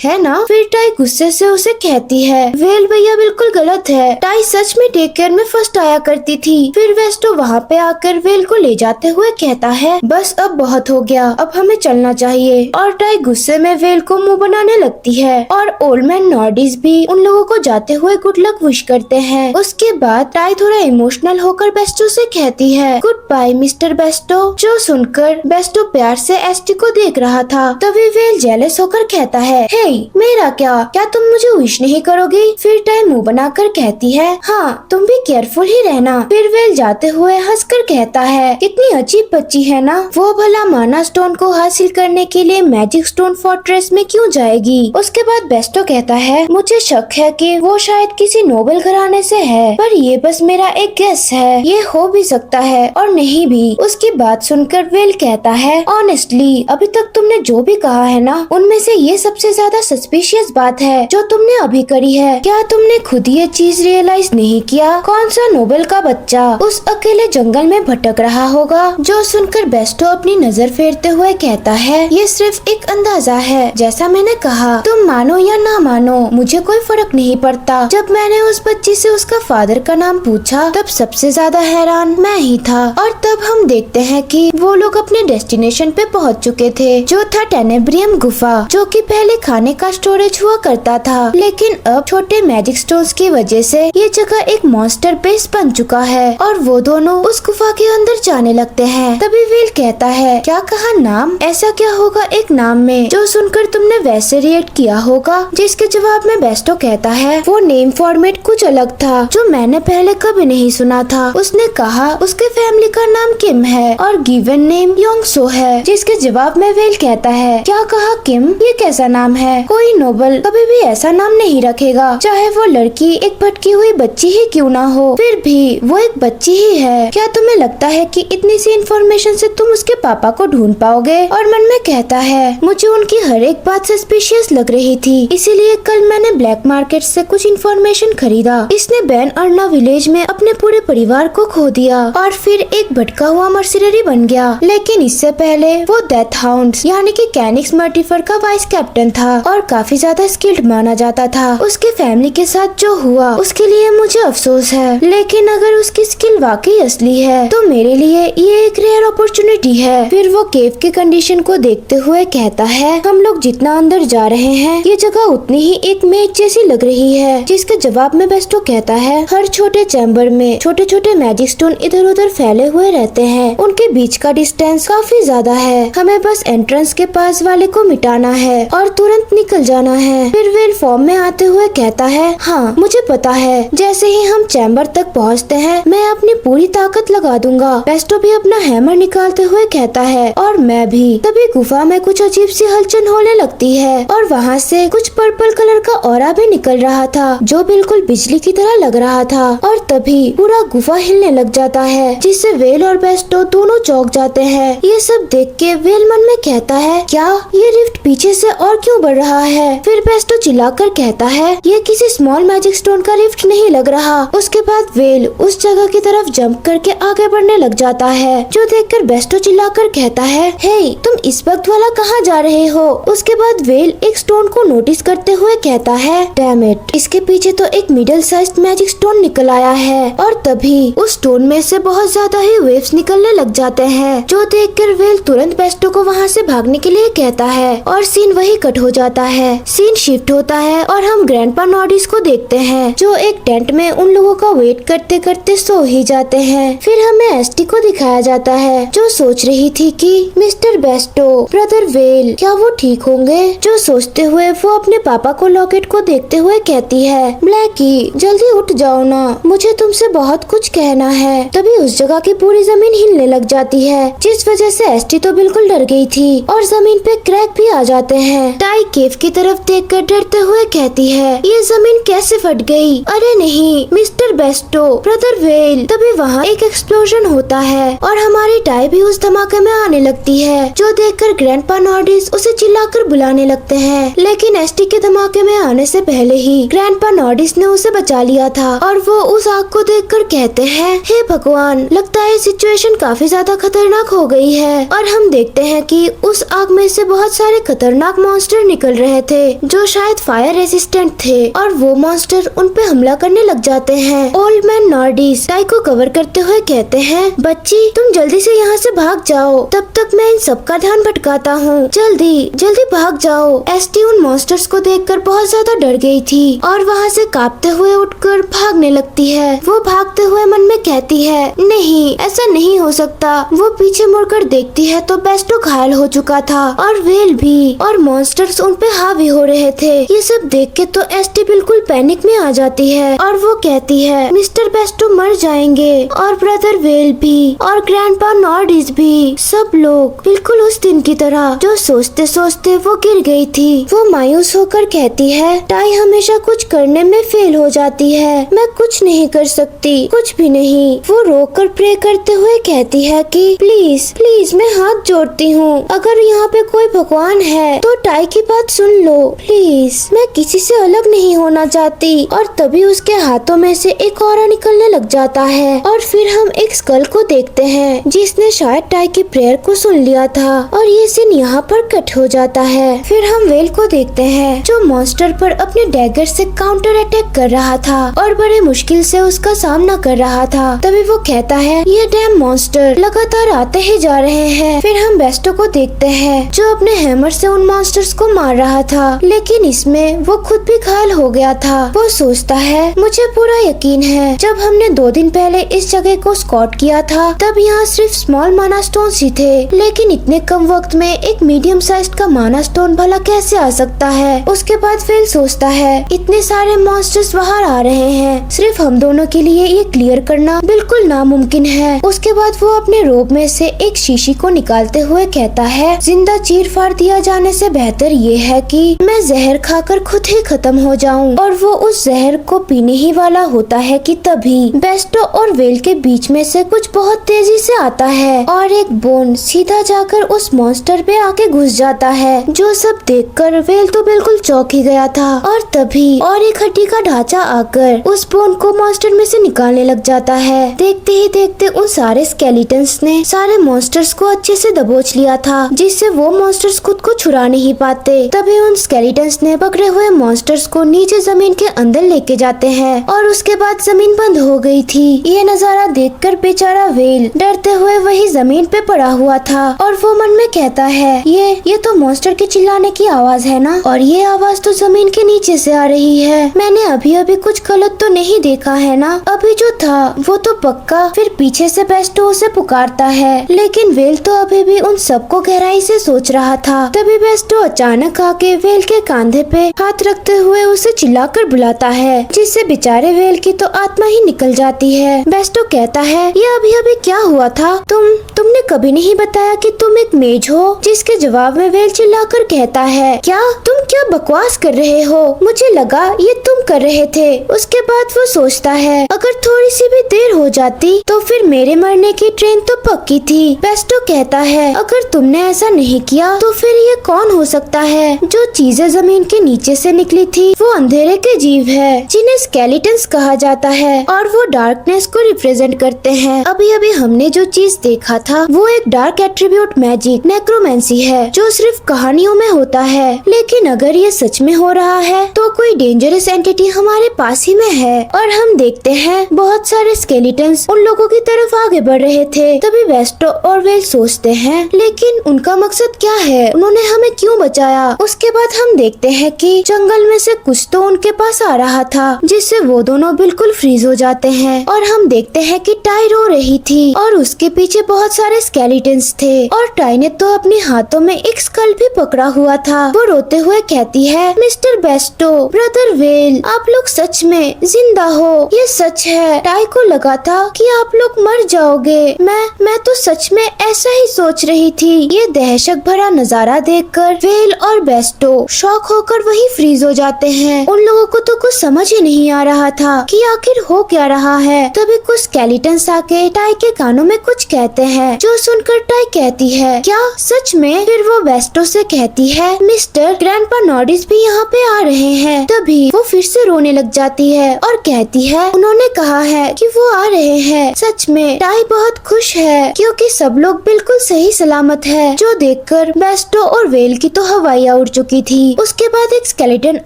है ना? फिर टाई गुस्से से उसे कहती है वेल भैया बिल्कुल गलत है, टाई सच में टेक केयर में फर्स्ट आया करती थी। फिर वेस्टो वहाँ पे आकर वेल को ले जाते हुए कहता है बस अब बहुत हो गया, अब हमें चलना चाहिए। और टाई गुस्से में वेल को मुंह बनाने लगती है और ओल्ड मैन नॉर्डिस भी उन लोगों को जाते हुए गुड लक विश करते हैं। उसके बाद टाई थोड़ा इमोशनल होकर बेस्टो से कहती है गुड बाय मिस्टर बेस्टो। जो सुनकर बेस्टो प्यार से एसटी को देख रहा था तभी वेल जेलस होकर कहता है हे मेरा क्या तुम मुझे विश नहीं करोगी? फिर टाई मुंह बनाकर कहती है हाँ तुम भी केयरफुल ही रहना। फिर वेल जाते हुए हंसकर कहता है कितनी अजीब बच्ची है ना, वो भला माना स्टोन को हासिल करने के लिए मैजिक स्टोन फोर्ट्रेस में क्यों जाएगी? उसके बाद बेस्टो कहता है मुझे शक है कि वो शायद किसी नोबल घराने से है, पर ये बस मेरा एक गेस है, ये हो भी सकता है और नहीं भी। उसकी बात सुनकर वेल कहता है ऑनेस्टली अभी तक तुमने जो भी कहा है ना उनमें से ये सबसे ज्यादा सस्पिशियस बात है जो तुमने अभी करी है। क्या तुमने खुद ये चीज रियलाइज नहीं किया? कौन सा नोबल का बच्चा उस अकेले जंगल में भटक रहा होगा? जो सुनकर बेस्टो अपनी नजर फेरते हुए कहता है ये सिर्फ एक अंदाजा है, जैसा मैंने कहा तुम मानो या ना मानो मुझे कोई फर्क नहीं पड़ता। जब मैंने उस बच्ची से उसका फादर का नाम पूछा तब सबसे ज्यादा हैरान मैं ही था, और तब हम देखते हैं कि वो लोग अपने डेस्टिनेशन पे पहुंच चुके थे जो था टेनेब्रियम गुफा, जो कि पहले खाने का स्टोरेज हुआ करता था, लेकिन अब छोटे मैजिक स्टोन्स की वजह से ये जगह एक मॉन्स्टर बेस बन चुका है और वो दोनों उस गुफा के अंदर जाने लगते हैं। तभी वेल कहता है क्या कहा नाम, ऐसा क्या होगा एक नाम में जो सुनकर तुमने वैसे रिएक्ट किया होगा? जिसके जवाब में बेस्टो कहता है वो नेम फॉर्मेट कुछ अलग था जो मैंने पहले कभी नहीं सुना था। उसने कहा उसके फैमिली का नाम किम है और गिवन नेम योंगसो है। जिसके जवाब में वेल कहता है क्या कहा किम, ये कैसा नाम है? कोई नोबल कभी भी ऐसा नाम नहीं रखेगा, चाहे वो लड़की एक भटकी हुई बच्ची ही क्यों ना हो, फिर भी वो एक बच्ची ही है। क्या तुम्हें लगता है कि इतनी सी इन्फॉर्मेशन से तुम उसके पापा को ढूंढ पाओगे? और मन में कहता है मुझे उनकी हर एक बात सस्पिशियस लग रही थी, इसीलिए कल मैंने ब्लैक मार्केट से कुछ इन्फॉर्मेशन खरीदा। इसने बैन अर्ना विलेज में अपने पूरे परिवार को खो दिया और फिर एक भटका हुआ मर्सिनरी बन गया, लेकिन इससे पहले वो डेथ हाउंड्स यानी कि कैनिक्स मर्टिफर का वाइस कैप्टन था और काफी ज्यादा स्किल्ड माना जाता था। उसके फैमिली के साथ जो हुआ उसके लिए मुझे अफसोस है, लेकिन अगर उसकी स्किल वाकई असली है तो मेरे लिए ये एक रेयर अपॉर्चुनिटी है। फिर वो केव के कंडीशन को देखते हुए कहता है हम लोग जितना अंदर जा रहे हैं ये जगह उतनी ही एक मेज जैसी लग रही है। जिसके जवाब में बेस्टो कहता है हर छोटे चैम्बर में छोटे छोटे मैजिक स्टोन इधर उधर फैले हुए रहते हैं, उनके बीच का डिस्टेंस काफी ज्यादा है, हमें बस एंट्रेंस के पास वाले को मिटाना है और तुरंत निकल जाना है। फिर वेल फॉर्म में आते हुए कहता है हाँ मुझे पता है, जैसे ही हम चैम्बर तक पहुँचते हैं मैं अपनी पूरी ताकत लगा दूंगा। बेस्टो भी अपना हैमर निकालते हुए कहता है और मैं भी। तभी गुफा में कुछ अजीब सी हलचल होने लगती है और वहाँ से कुछ पर्पल कलर का ऑरा भी निकल रहा था जो बिल्कुल बिजली की तरह लग रहा था, और तभी पूरा गुफा हिलने लग जाता है जिससे वेल और बेस्टो दोनों चौंक जाते हैं। ये सब देख के वेल मन में कहता है क्या ये रिफ्ट पीछे से और क्यों बढ़ रहा है? फिर बेस्टो चिल्लाकर कहता है ये किसी स्मॉल मैजिक स्टोन का रिफ्ट नहीं लग रहा। उसके बाद वेल उस जगह की तरफ जंप करके आगे बढ़ने लग जाता है, जो देखकर बेस्टो चिल्लाकर कहता है हे तुम इस वक्त वाला कहाँ जा रहे हो? उसके बाद वेल एक स्टोन को नोटिस करते हुए कहता है, डैम इट, इसके पीछे तो एक मिडिल साइज्ड मैजिक स्टोन निकल आया है। और तभी उस स्टोन में से बहुत ज्यादा ही वेव्स निकलने लग जाते हैं, जो देखकर वेल तुरंत बेस्टो को वहाँ से भागने के लिए कहता है और सीन वही कट हो जाता है। सीन शिफ्ट होता है और हम ग्रैंडपा नॉर्डिस को देखते हैं, जो एक टेंट में उन लोगों का वेट करते करते सो ही जाते हैं। फिर हमें एस्टी को दिखाया जाता है, जो सोच रही थी कि मिस्टर बेस्टो, ब्रदर वेल, क्या वो ठीक होंगे। जो सोचते हुए वो अपने पापा को लॉकेट को देखते हुए कहती है, ब्लैकी जल्दी उठ जाओ ना, मुझे तुमसे बहुत कुछ कहना है। तभी उस जगह की पूरी जमीन हिलने लग जाती है, जिस वजह से एस्टी तो बिल्कुल डर गई थी और जमीन पे क्रैक भी आ जाते हैं। टाई केव की तरफ देखकर डरते हुए कहती है, ये जमीन कैसे फट गई। अरे नहीं मिस्टर बेस्टो, ब्रदर वेल। तभी वहाँ एक एक्सप्लोजन होता है और हमारी टाई भी उस धमाके में आने लगती है, जो देखकर ग्रैंडपा नॉर्डिस उसे चिल्लाकर बुलाने लगते हैं। लेकिन एस्टी के धमाके में आने से पहले ही ग्रैंडपा नॉर्डिस ने उसे बचा लिया था और वो उस आग को देखकर कहते हैं, हे भगवान, लगता है सिचुएशन काफी ज्यादा खतरनाक हो गई है। और हम देखते हैं कि उस आग में से बहुत सारे खतरनाक मॉन्स्टर निकल रहे थे, जो शायद फायर रेजिस्टेंट थे, और वो मॉन्स्टर उन पे हमला करने लग जाते हैं। ओल्ड मैन नॉर्डिस टाई को कवर करते हुए कहते हैं, बच्ची तुम जल्दी से यहाँ से भाग जाओ, तब तक मैं इन सब का ध्यान भटकाता हूँ, जल्दी जल्दी भाग जाओ। एस्टी उन मॉन्स्टर्स को देखकर बहुत ज्यादा डर गई थी और वहाँ से कांपते हुए उठकर भागने लगती है। वो भागते हुए मन में कहती है, नहीं ऐसा नहीं हो सकता। वो पीछे मुड़कर देखती है तो बेस्टो घायल हो चुका था और वेल भी, और मॉन्स्टर्स उन पे हावी हो रहे थे। ये सब देख के तो एस्टी बिल्कुल पैनिक में आ जाती है और वो कहती है, मिस्टर बेस्टो मर जाएंगे और ब्रदर वेल भी और ग्रैंडपा नॉर्डिस भी, सब लोग बिल्कुल उस दिन की तरह। जो सोचते सोचते वो गिर गई थी। वो मायूस होकर कहती है, टाई हमेशा कुछ करने में फेल हो जाती है, मैं कुछ नहीं कर सकती, कुछ भी नहीं। वो रोकर प्रे करते हुए कहती है कि प्लीज प्लीज मैं हाथ जोड़ती हूँ, अगर यहाँ पे कोई भगवान है तो टाई की बात सुन लो प्लीज, मैं किसी से अलग नहीं होना चाहती। और तभी उसके हाथों में से एक ऑरा निकलने लग जाता है और फिर हम एक स्कल को देखते हैं, जिसने शायद टाई की प्रेयर को सुन लिया था। और ये सीन यहाँ पर कट हो जाता है। फिर हम वेल को देखते हैं, जो मॉन्स्टर पर अपने डैगर से काउंटर अटैक कर रहा था और बड़े मुश्किल से उसका सामना कर रहा था। तभी वो कहता है, ये डैम मॉन्स्टर लगातार आते ही जा रहे हैं। फिर हम बेस्टो को देखते हैं, जो अपने हैमर से उन मॉन्स्टर्स को मार रहा था, लेकिन इसमें वो खुद भी घायल हो गया था। वो सोचता है, मुझे पूरा यकीन है जब हमने 2 दिन पहले इस जगह को स्कॉट किया था तब यहाँ सिर्फ स्मॉल माना स्टोन्स ही थे, लेकिन इतने कम वक्त में एक मीडियम साइज का माना स्टोन भला कैसे आ सकता है। उसके बाद फेल सोचता है, इतने सारे मॉन्स्टर्स बाहर आ रहे हैं, सिर्फ हम दोनों के लिए ये क्लियर करना बिल्कुल नामुमकिन है। उसके बाद वो अपने रोब में से एक शीशी को निकालते हुए कहता है, जिंदा चीर फाड़ दिया जाने से बेहतर ये है कि मैं जहर खाकर खुद ही खत्म हो जाऊं। और वो उस जहर को पीने ही वाला होता है कि तभी बेस्टो और वेल के बीच में से कुछ बहुत तेजी से आता है और एक बोन सीधा जाकर उस मॉन्स्टर पे आके घुस जाता है, जो सब देखकर वेल तो बिल्कुल चौंक ही गया था। और तभी और एक हड्डी का ढांचा आकर उस बोन को मॉन्स्टर में से निकालने लग जाता है। देखते ही देखते उन सारे स्केलेटन्स ने सारे मॉन्स्टर्स को अच्छे से दबोच लिया था, जिससे वो मॉन्स्टर्स खुद को छुड़ा नहीं पाते। तभी उन स्केलेटन्स ने पकड़े हुए मॉन्स्टर्स को नीचे जमीन के अंदर लेके जाते हैं और उसके बाद जमीन बंद हो गई थी। ये नजारा देखकर बेचारा वेल डरते हुए वही जमीन पे पड़ा हुआ था और वो मन में कहता है, ये तो मॉन्स्टर के चिल्लाने की आवाज है ना, और ये आवाज तो जमीन के नीचे से आ रही है। मैंने अभी अभी कुछ गलत तो नहीं देखा है ना, अभी जो था वो तो पक्का। फिर पीछे से बेस्टो उसे पुकारता है, लेकिन वेल तो अभी भी उन सबको गहराई से सोच रहा था। तभी बेस्टो अचानक आके वेल के कंधे पे हाथ रखते हुए उसे चिल्लाकर बुलाता है, जिससे बेचारे वेल की तो आत्मा ही निकल जाती है। बेस्टो कहता है, ये अभी अभी क्या हुआ था, तुमने कभी नहीं बताया कि तुम एक मेज हो। जिसके जवाब में वेल चिल्लाकर कहता है, तुम क्या बकवास कर रहे हो, मुझे लगा ये तुम कर रहे थे। उसके बाद वो सोचता है, अगर थोड़ी थोड़ी सी भी देर हो जाती तो फिर मेरे मरने की ट्रेन तो पक्की थी। बेस्टो कहता है अगर तुमने ऐसा नहीं किया तो फिर ये कौन हो सकता है? जो चीजें जमीन के नीचे से निकली थी वो अंधेरे के जीव है जिन्हें स्केलेटन्स कहा जाता है और वो डार्कनेस को रिप्रेजेंट करते हैं। अभी अभी हमने जो चीज देखा था वो एक डार्क एट्रीब्यूट मैजिक नेक्रोमेंसी है जो सिर्फ कहानियों में होता है, लेकिन अगर ये सच में हो रहा है तो कोई डेंजरस एंटिटी हमारे पास ही में है। और हम देखते हैं बहुत सारे स्केलेटन्स उन लोगों की तरफ आगे बढ़ रहे थे। तभी बेस्टो और वेल सोचते हैं लेकिन उनका मकसद क्या है, उन्होंने हमें क्यों बचाया? उसके बाद हम देखते हैं कि जंगल में से कुछ तो उनके पास आ रहा था जिससे वो दोनों बिल्कुल फ्रीज हो जाते हैं। और हम देखते हैं कि टाई रो रही थी और उसके पीछे बहुत सारे स्केलेटन्स थे और टाई ने तो अपने हाथों में एक स्कल भी पकड़ा हुआ था। वो रोते हुए कहती है मिस्टर बेस्टो, ब्रदर वेल, आप लोग सच में जिंदा हो, ये सच है। टाई को लगा था कि आप लोग मर जाओगे। मैं तो सच में ऐसा ही सोच रही थी। ये दहशत भरा नजारा देखकर वेल और बेस्टो शॉक होकर वही फ्रीज हो जाते हैं। उन लोगों को तो कुछ समझ ही नहीं आ रहा था कि आखिर हो क्या रहा है। तभी कुछ स्केलेटन्स आके टाई के कानों में कुछ कहते हैं जो सुनकर टाई कहती है क्या सच में? फिर वो बेस्टो से कहती है मिस्टर ग्रैंडपा नॉर्डिस भी यहाँ पे आ रहे हैं। तभी वो फिर से रोने लग जाती है और कहती है उन्होंने कहा है कि वो आ रहे हैं। सच में टाई बहुत खुश है क्योंकि सब लोग बिल्कुल सही सलामत है। जो देखकर बेस्टो और वेल की तो हवाइयाँ उड़ चुकी थी। उसके बाद एक स्केलेटन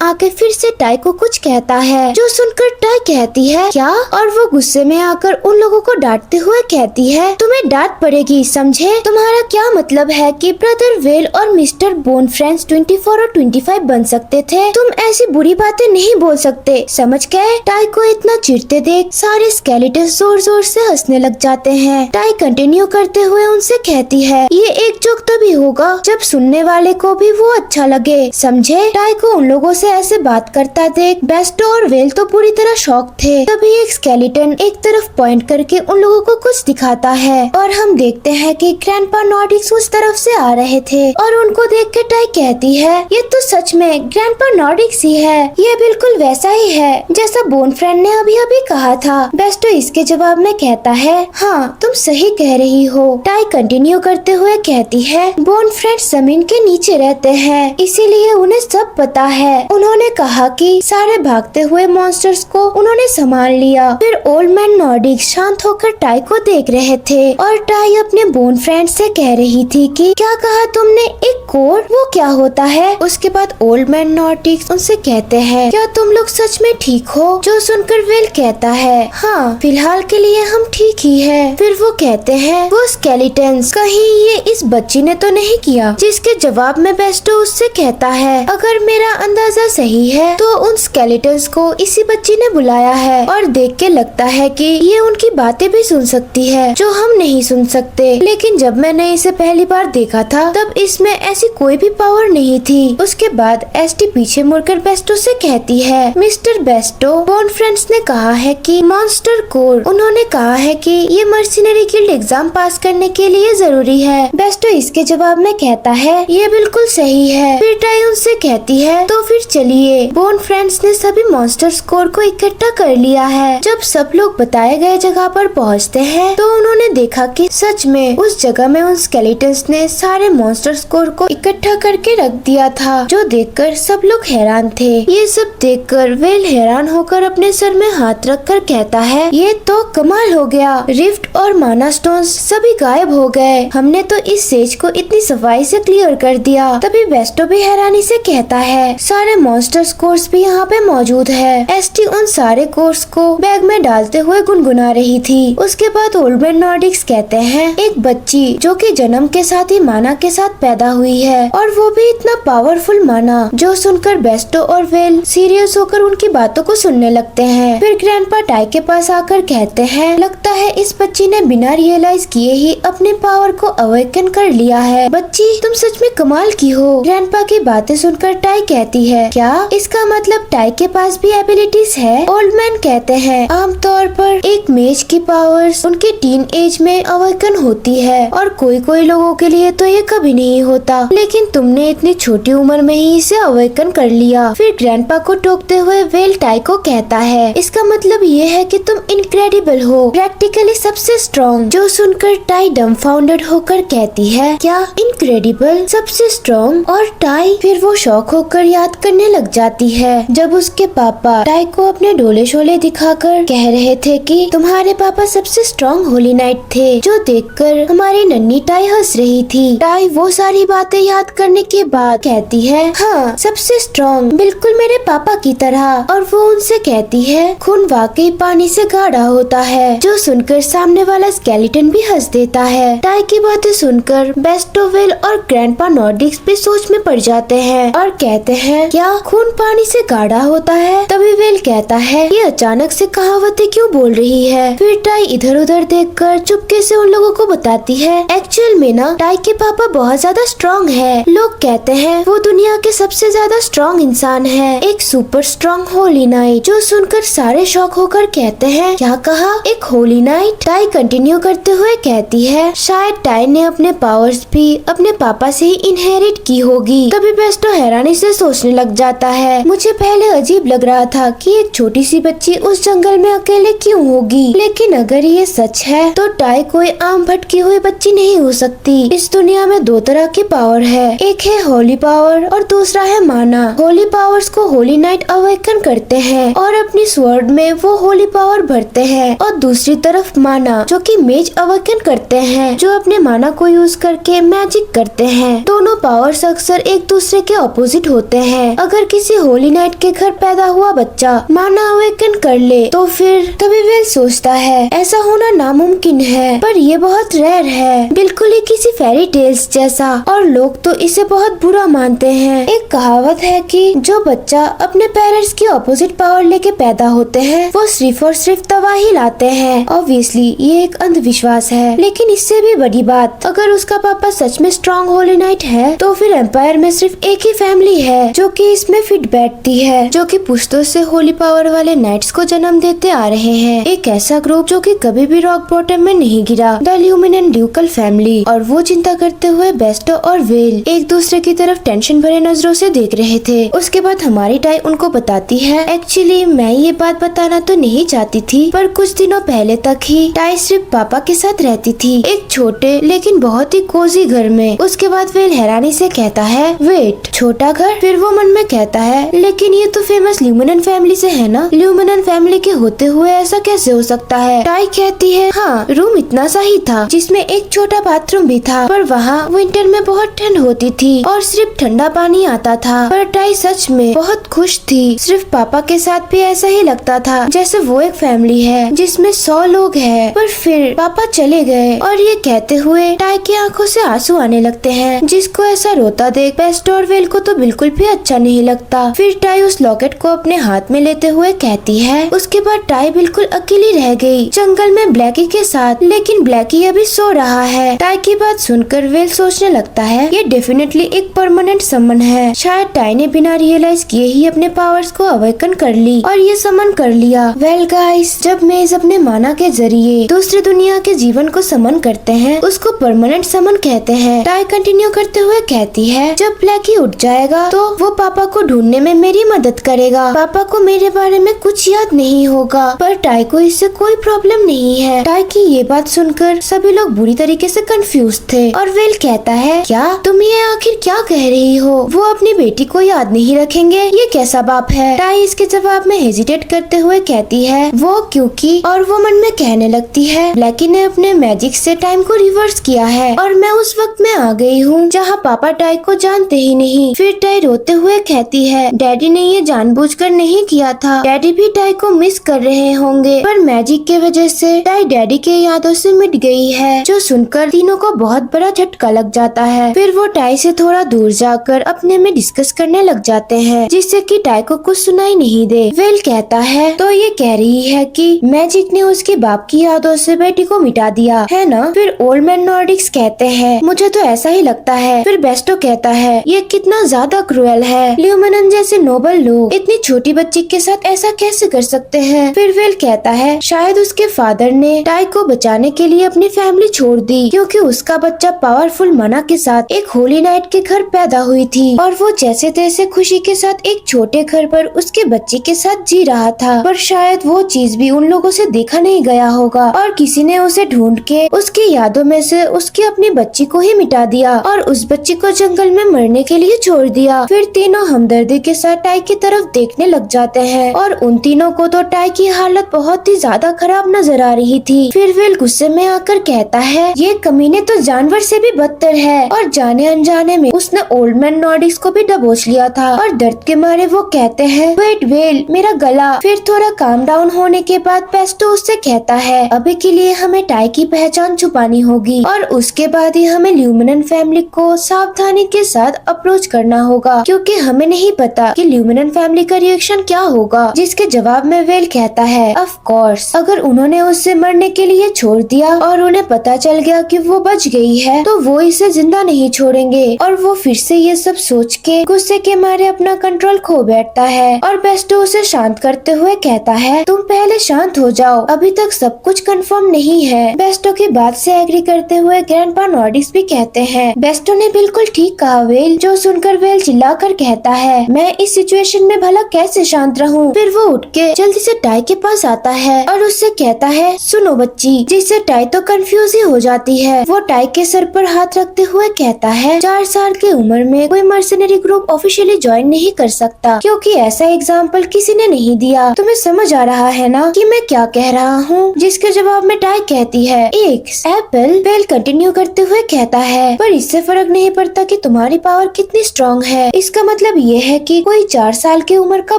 आके फिर से टाई को कुछ कहता है जो सुनकर टाई कहती है क्या? और वो गुस्से में आकर उन लोगों को डांटते हुए कहती है तुम्हें डांट पड़ेगी, समझे? तुम्हारा क्या मतलब है कि ब्रदर वेल और मिस्टर बोन फ्रेंड्स 24 और 25 बन सकते थे? तुम ऐसी बुरी बातें नहीं बोल सकते, समझ गए? टाई को इतना चिढ़ते देख सारे स्केलेटन जोर जोर से हंसने लग जाते हैं। टाई कंटिन्यू करते हुए उनसे कहती है ये एक जोक तभी होगा जब सुनने वाले को भी वो अच्छा लगे, समझे? टाई को उन लोगों से ऐसे बात करता देख बेस्टो और वेल तो पूरी तरह शॉक थे। तभी एक स्केलेटन एक तरफ पॉइंट करके उन लोगों को कुछ दिखाता है और हम देखते हैं कि ग्रैंडपा नॉर्डिक्स उस तरफ से आ रहे थे और उनको देख के टाई कहती है ये तो सच में ग्रैंडपा नॉर्डिक्स ही है, ये बिल्कुल वैसा ही है जैसा बोन फ्रेंड ने अभी अभी कहा था। बेस्टो इसके जवाब में कहता है हाँ तुम सही कह रही हो। टाई कंटिन्यू करते हुए कहती है बोन फ्रेंड जमीन के नीचे रहते हैं इसीलिए उन्हें सब पता है। उन्होंने कहा कि सारे भागते हुए मॉन्स्टर्स को उन्होंने संभाल लिया। फिर ओल्ड मैन नॉर्डिक शांत होकर टाई को देख रहे थे और टाई अपने बोन फ्रेंड से कह रही थी कि क्या कहा तुमने, एक कोड? वो क्या होता है? उसके बाद ओल्ड मैन नॉर्डिक उनसे कहते हैं क्या तुम लोग सच में ठीक हो? जो सुनकर वेल कहता है हाँ फिलहाल के लिए हम ठीक ही है। फिर वो कहते हैं वो स्केलेटन्स कहीं ये इस बच्ची ने तो नहीं किया? जिसके जवाब में बेस्टो उससे कहता है अगर मेरा अंदाजा सही है तो उन स्केलेटन्स को इसी बच्ची ने बुलाया है और देख के लगता है कि ये उनकी बातें भी सुन सकती है जो हम नहीं सुन सकते। लेकिन जब मैंने इसे पहली बार देखा था तब इसमें ऐसी कोई भी पावर नहीं थी। उसके बाद एसटी पीछे मुड़कर बेस्टो से कहती है मिस्टर बेस्टो, बोन फ्रेंड्स ने कहा है कि मॉन्स्टर कोड, उन्होंने कहा है कि ये मर्सिनरी गिल्ड एग्जाम पास करने के लिए जरूरी है। बेस्टो इसके जवाब में कहता है ये बिल्कुल सही है। फिर टाई उनसे कहती है तो फिर चलिए। बोन फ्रेंड्स ने सभी मॉन्स्टर कोड को इकट्ठा कर लिया है। जब सब लोग बताए गए जगह पर पहुंचते हैं तो उन्होंने देखा कि सच में उस जगह में उन स्केलेटन्स ने सारे मॉन्स्टर कोड को इकट्ठा करके रख दिया था, जो देखकर सब लोग हैरान थे। ये सब देखकर वेल हैरान होकर अपने सर में हाथ रखकर कहता है ये तो कमाल हो गया, रिफ्ट और माना स्टोन्स सभी गायब हो गए। हमने तो इस सेज को इतनी सफाई से क्लियर कर दिया। तभी बेस्टो भी हैरानी से कहता है सारे मॉन्स्टर्स कोर्स भी यहाँ पे मौजूद है। एसटी उन सारे कोर्स को बैग में डालते हुए गुनगुना रही थी। उसके बाद ओल्ड मैन नॉर्डिक्स कहते हैं एक बच्ची जो कि जन्म के साथ ही माना के साथ पैदा हुई है और वो भी इतना पावरफुल माना। जो सुनकर बेस्टो और वेल सीरियस होकर उनकी बातों को सुनने लगते हैं। फिर ग्रैंडपा टाई के पास आकर कहते हैं लगता है इस बच्ची ने बिना रियलाइज किए ही अपने पावर को अवेकन कर लिया है। बच्ची तुम सच में कमाल की हो। ग्रैंडपा की बातें सुनकर टाई कहती है क्या इसका मतलब टाई के पास भी एबिलिटीज है? ओल्ड मैन कहते हैं आमतौर पर एक मेज की पावर्स उनके टीन एज में अवेकन होती है और कोई कोई लोगों के लिए तो ये कभी नहीं होता, लेकिन तुमने इतनी छोटी उम्र में ही इसे अवेकन कर लिया। फिर फिर ग्रैंडपा को टोकते हुए वेल टाई को कहता है, इसका मतलब ये है कि तुम इनक्रेडिबल हो, प्रैक्टिकली सबसे स्ट्रॉन्ग। जो सुनकर टाई डम्फाउंडेड होकर कहती है, क्या इनक्रेडिबल, सबसे स्ट्रॉन्ग? और टाई फिर वो शौक होकर याद करने लग जाती है जब उसके पापा टाई को अपने डोले शोले दिखाकर कह रहे थे कि तुम्हारे पापा सबसे स्ट्रॉन्ग होली नाइट थे, जो देखकर हमारी नन्ही टाई हंस रही थी। टाई वो सारी बातें याद करने के बाद कहती है, हाँ सबसे स्ट्रॉन्ग, बिल्कुल मेरे पापा की तरह। और वो उनसे कहती है, खून वाकई पानी से गाढ़ा होता है, जो सुनकर सामने वाला स्केलेटन भी हंस देता है। टाई की बातें सुनकर बेस्टो, वेल और ग्रैंडपा नॉर्डिक्स भी सोच में पड़ जाते हैं और कहते हैं, क्या खून पानी से गाढ़ा होता है? तभी वेल कहता है, ये अचानक से कहावतें क्यों बोल रही है? फिर टाई इधर उधर देखकर चुपके से उन लोगों को बताती है, एक्चुअल में ना टाई के पापा बहुत ज्यादा स्ट्रॉन्ग है। लोग कहते हैं वो दुनिया के सबसे ज्यादा स्ट्रॉन्ग इंसान है, एक सुपर स्ट्रॉन्ग होली नाइट। जो सुनकर सारे शॉक होकर कहते हैं, क्या कहा, एक होली नाइट? टाई कंटिन्यू करते हुए कहती है, शायद टाई ने अपने पावर्स भी अपने पापा से ही इनहेरिट की होगी। तभी बेस्टो हैरानी से सोचने लग जाता है, मुझे पहले अजीब लग रहा था कि एक छोटी सी बच्ची उस जंगल में अकेले क्यों होगी, लेकिन अगर ये सच है तो टाई कोई आम भटकी हुई बच्ची नहीं हो सकती। इस दुनिया में दो तरह की पावर है, एक है होली पावर और दूसरा है माना। होली पावर्स को होली नाइट अवेकन करते हैं और अपनी स्वर्ड में वो होली पावर भरते हैं, और दूसरी तरफ माना जो कि मेज अवेकन करते हैं, जो अपने माना को यूज करके मैजिक करते हैं। दोनों पावर्स अक्सर एक दूसरे के ऑपोजिट होते हैं। अगर किसी होली नाइट के घर पैदा हुआ बच्चा माना अवेकन कर ले तो फिर तभी वेल सोचता है, ऐसा होना नामुमकिन है, पर ये बहुत रेयर है, बिल्कुल ही किसी फेरी टेल्स जैसा, और लोग तो इसे बहुत बुरा मानते हैं। एक कहावत है कि जो बच्चा अपने पेरेंट्स की ऑपोजिट पावर लेके पैदा होते हैं वो सिर्फ और सिर्फ तबाही लाते हैं। ऑब्वियसली ये एक अंधविश्वास है, लेकिन इससे भी बड़ी बात, अगर उसका पापा सच में स्ट्रॉन्ग होली नाइट है तो फिर एम्पायर में सिर्फ एक ही फैमिली है जो कि इसमें फिट बैठती है, जो कि पुश्तों से होली पावर वाले नाइट्स को जन्म देते आ रहे हैं। एक ऐसा ग्रुप जो कि कभी भी रॉक बॉटम में नहीं गिरा, द ल्यूमिनेंट ड्यूकल फैमिली। और वो चिंता करते हुए बेस्टो और वेल एक दूसरे की तरफ टेंशन भरे नजरों से देख रहे थे। उसके बाद हमारी टाई उनको बताती है, एक्चुअली मैं ये बात बताना तो नहीं चाहती थी, पर कुछ दिनों पहले तक ही टाई सिर्फ पापा के साथ रहती थी, एक छोटे लेकिन बहुत ही कोजी घर में। उसके बाद वेल हैरानी से कहता है, वेट, छोटा घर? फिर वो मन में कहता है, लेकिन ये तो फेमस ल्यूमिनेंट फैमिली से है ना, ल्यूमिनेंट फैमिली के होते हुए ऐसा कैसे हो सकता है? टाई कहती है, हाँ रूम इतना सा ही था जिसमें एक छोटा बाथरूम भी था, पर वहाँ विंटर में बहुत ठंड होती थी और सिर्फ ठंडा पानी आता था। पर टाई सच में बहुत खुश थी, सिर्फ पापा के साथ भी ऐसा ही लगता था जैसे वो एक फैमिली है जिसमें 100 लोग हैं। पर फिर पापा चले गए, और ये कहते हुए टाई की आंखों से आंसू आने लगते हैं, जिसको ऐसा रोता देख बेस्टो और वेल को तो बिल्कुल भी अच्छा नहीं लगता। फिर टाई उस लॉकेट को अपने हाथ में लेते हुए कहती है, उसके बाद टाई बिल्कुल अकेली रह गई जंगल में ब्लैकी के साथ, लेकिन ब्लैकी अभी सो रहा है। टाई की बात सुनकर वेल सोचने लगता है, ये डेफिनेटली एक परमानेंट समन है, शायद टाई ने बिना रियलाइज किए ही अपने पावर्स को अवेकन कर ली और ये समन कर लिया। वेल गाइस, जब मेज अपने माना के जरिए दूसरी दुनिया के जीवन को समन करते हैं उसको परमानेंट समन कहते हैं। टाई कंटिन्यू करते हुए कहती है, जब ब्लैकी उठ जाएगा तो वो पापा को ढूंढने में मेरी मदद करेगा। पापा को मेरे बारे में कुछ याद नहीं होगा, पर टाई को इससे कोई प्रॉब्लम नहीं है। टाई की ये बात सुनकर सभी लोग बुरी तरीके से कंफ्यूज थे, और वेल कहता है, क्या तुम ये आखिर क्या कह रही हो? वो अपनी बेटी को याद नहीं रखेंगे? ये कैसा बाप है? टाई इसके जवाब में हेजिटेट करते हुए कहती है, वो क्योंकि, और वो मन में कहने लगती है, ब्लैकी ने अपने मैजिक से टाइम को रिवर्स किया है और मैं उस वक्त में आ गई हूँ जहाँ पापा टाई को जानते ही नहीं। फिर टाई रोते हुए कहती है, डैडी ने ये जानबूझकर नहीं किया था, डैडी भी टाई को मिस कर रहे होंगे, पर मैजिक के वजह से टाई डैडी के यादों से मिट गई है। जो सुनकर तीनों को बहुत बड़ा झटका लग जाता है। फिर वो टाई से थोड़ा दूर जाकर अपने में डिस्कस करने लग जाते हैं, जिससे कि टाई को कुछ सुनाई नहीं दे। वेल कहता है, तो ये कह रही है कि मैजिक ने उसके बाप की यादों से बेटी को मिटा दिया है ना? फिर ओल्ड मैन नॉर्डिक्स कहते हैं, मुझे तो ऐसा ही लगता है। फिर बेस्टो कहता है, ये कितना ज्यादा क्रूएल है, ल्यूमिनेंट जैसे नोबल लोग इतनी छोटी बच्ची के साथ ऐसा कैसे कर सकते हैं? फिर वेल कहता है, शायद उसके फादर ने टाई को बचाने के लिए अपनी फैमिली छोड़ दी, क्योंकि उसका बच्चा पावरफुल माना के साथ एक होली नाइट के घर पैदा हुई थी और वो जैसे तैसे खुशी के साथ एक छोटे घर पर उसके बच्चे के साथ जी रहा था, पर शायद वो चीज भी उन लोगों से देखा नहीं गया होगा और किसी ने उसे ढूंढ के उसकी यादों में से उसकी अपनी बच्ची को ही मिटा दिया और उस बच्ची को जंगल में मरने के लिए छोड़ दिया। फिर तीनों हमदर्दी के साथ टाई की तरफ देखने लग जाते हैं और उन तीनों को तो टाई की हालत बहुत ही ज्यादा खराब नजर आ रही थी। फिर वेल गुस्से में आकर कहता है, ये कमीने तो जानवर से भी बदतर है, और जाने अनजाने में उसने ओल्ड मैन नॉर्डिक्स को भी दबोच लिया था और दर्द के मारे वो कहते हैं, वेट वेल मेरा गला। फिर थोड़ा काम डाउन होने के बाद पेस्टो उससे कहता है, अभी के लिए हमें टाई की पहचान छुपानी होगी और उसके बाद ही हमें ल्यूमिनन फैमिली को सावधानी के साथ अप्रोच करना होगा, क्योंकि हमें नहीं पता कि ल्यूमिनन फैमिली का रिएक्शन क्या होगा। जिसके जवाब में वेल कहता है, ऑफ कोर्स अगर उन्होंने उससे मरने के लिए छोड़ दिया और उन्हें पता चल गया कि वो बच गई है तो वो इसे जिंदा नहीं छोड़ेंगे। और वो फिर से ये सब सोच के गुस्से के मारे अपना कंट्रोल खो बैठता है और बेस्टो उसे शांत करते हुए कहता है, तुम पहले शांत हो जाओ, अभी तक सब कुछ कंफर्म नहीं है। बेस्टो की बात से एग्री करते हुए ग्रैंडपा नॉर्डिक्स भी कहते हैं, बेस्टो ने बिल्कुल ठीक कहा वेल। जो सुनकर वेल चिल्लाकर कहता है, मैं इस सिचुएशन में भला कैसे शांत रहूं। फिर वो उठ के जल्दी से टाई के पास आता है और उससे कहता है, सुनो बच्ची, जिससे टाई तो कंफ्यूज ही हो जाती है। वो टाई के सर पर हाथ रखते हुए कहता है, 4 साल की उम्र में कोई मर्सनरी ग्रुप ऑफिशियली ज्वाइन नहीं कर सकता, क्योंकि ऐसा एग्जाम्पल किसी ने नहीं दिया। तुम्हें समझ आ रहा है ना कि मैं क्या कह रहा हूँ। जिसके जवाब में टाई कहती है, एक्स एप्पल। वेल कंटिन्यू करते हुए कहता है, पर इससे फर्क नहीं पड़ता कि तुम्हारी पावर कितनी स्ट्रॉन्ग है। इसका मतलब ये है कि कोई 4 साल की उम्र का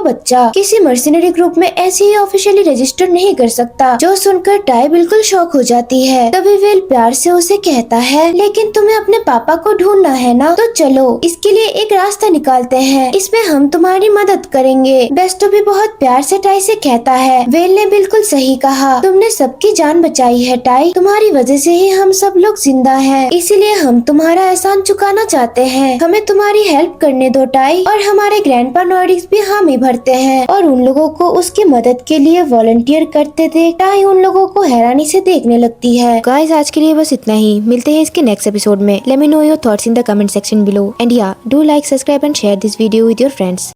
बच्चा किसी मर्सनरी ग्रुप में ऐसे ही ऑफिशियली रजिस्टर नहीं कर सकता। जो सुनकर टाई बिल्कुल शॉक हो जाती है। तभी वेल प्यार से उसे कहता है, लेकिन तुम्हें अपने पापा को ढूंढना है ना, तो चलो इसके लिए एक रास्ता निकालते हैं, इसमें हम तुम्हारी मदद करेंगे। बेस्टो भी बहुत प्यार से टाई से कहता है, वेल ने बिल्कुल सही कहा, तुमने सबकी जान बचाई है टाई, तुम्हारी वजह से ही हम सब लोग जिंदा हैं, इसीलिए हम तुम्हारा एहसान चुकाना चाहते हैं। हमें तुम्हारी हेल्प करने दो टाई। और हमारे ग्रैंडपा नॉर्डिक्स भी हामी भरते हैं और उन लोगों को उसकी मदद के लिए वॉलंटियर करते थे। टाई उन लोगों को हैरानी से देखने लगती है। गाइस आज के लिए बस इतना ही, मिलते हैं इसके नेक्स्ट एपिसोड में। Let me know your thoughts in the comment section below and या do like, subscribe and share this video with your friends.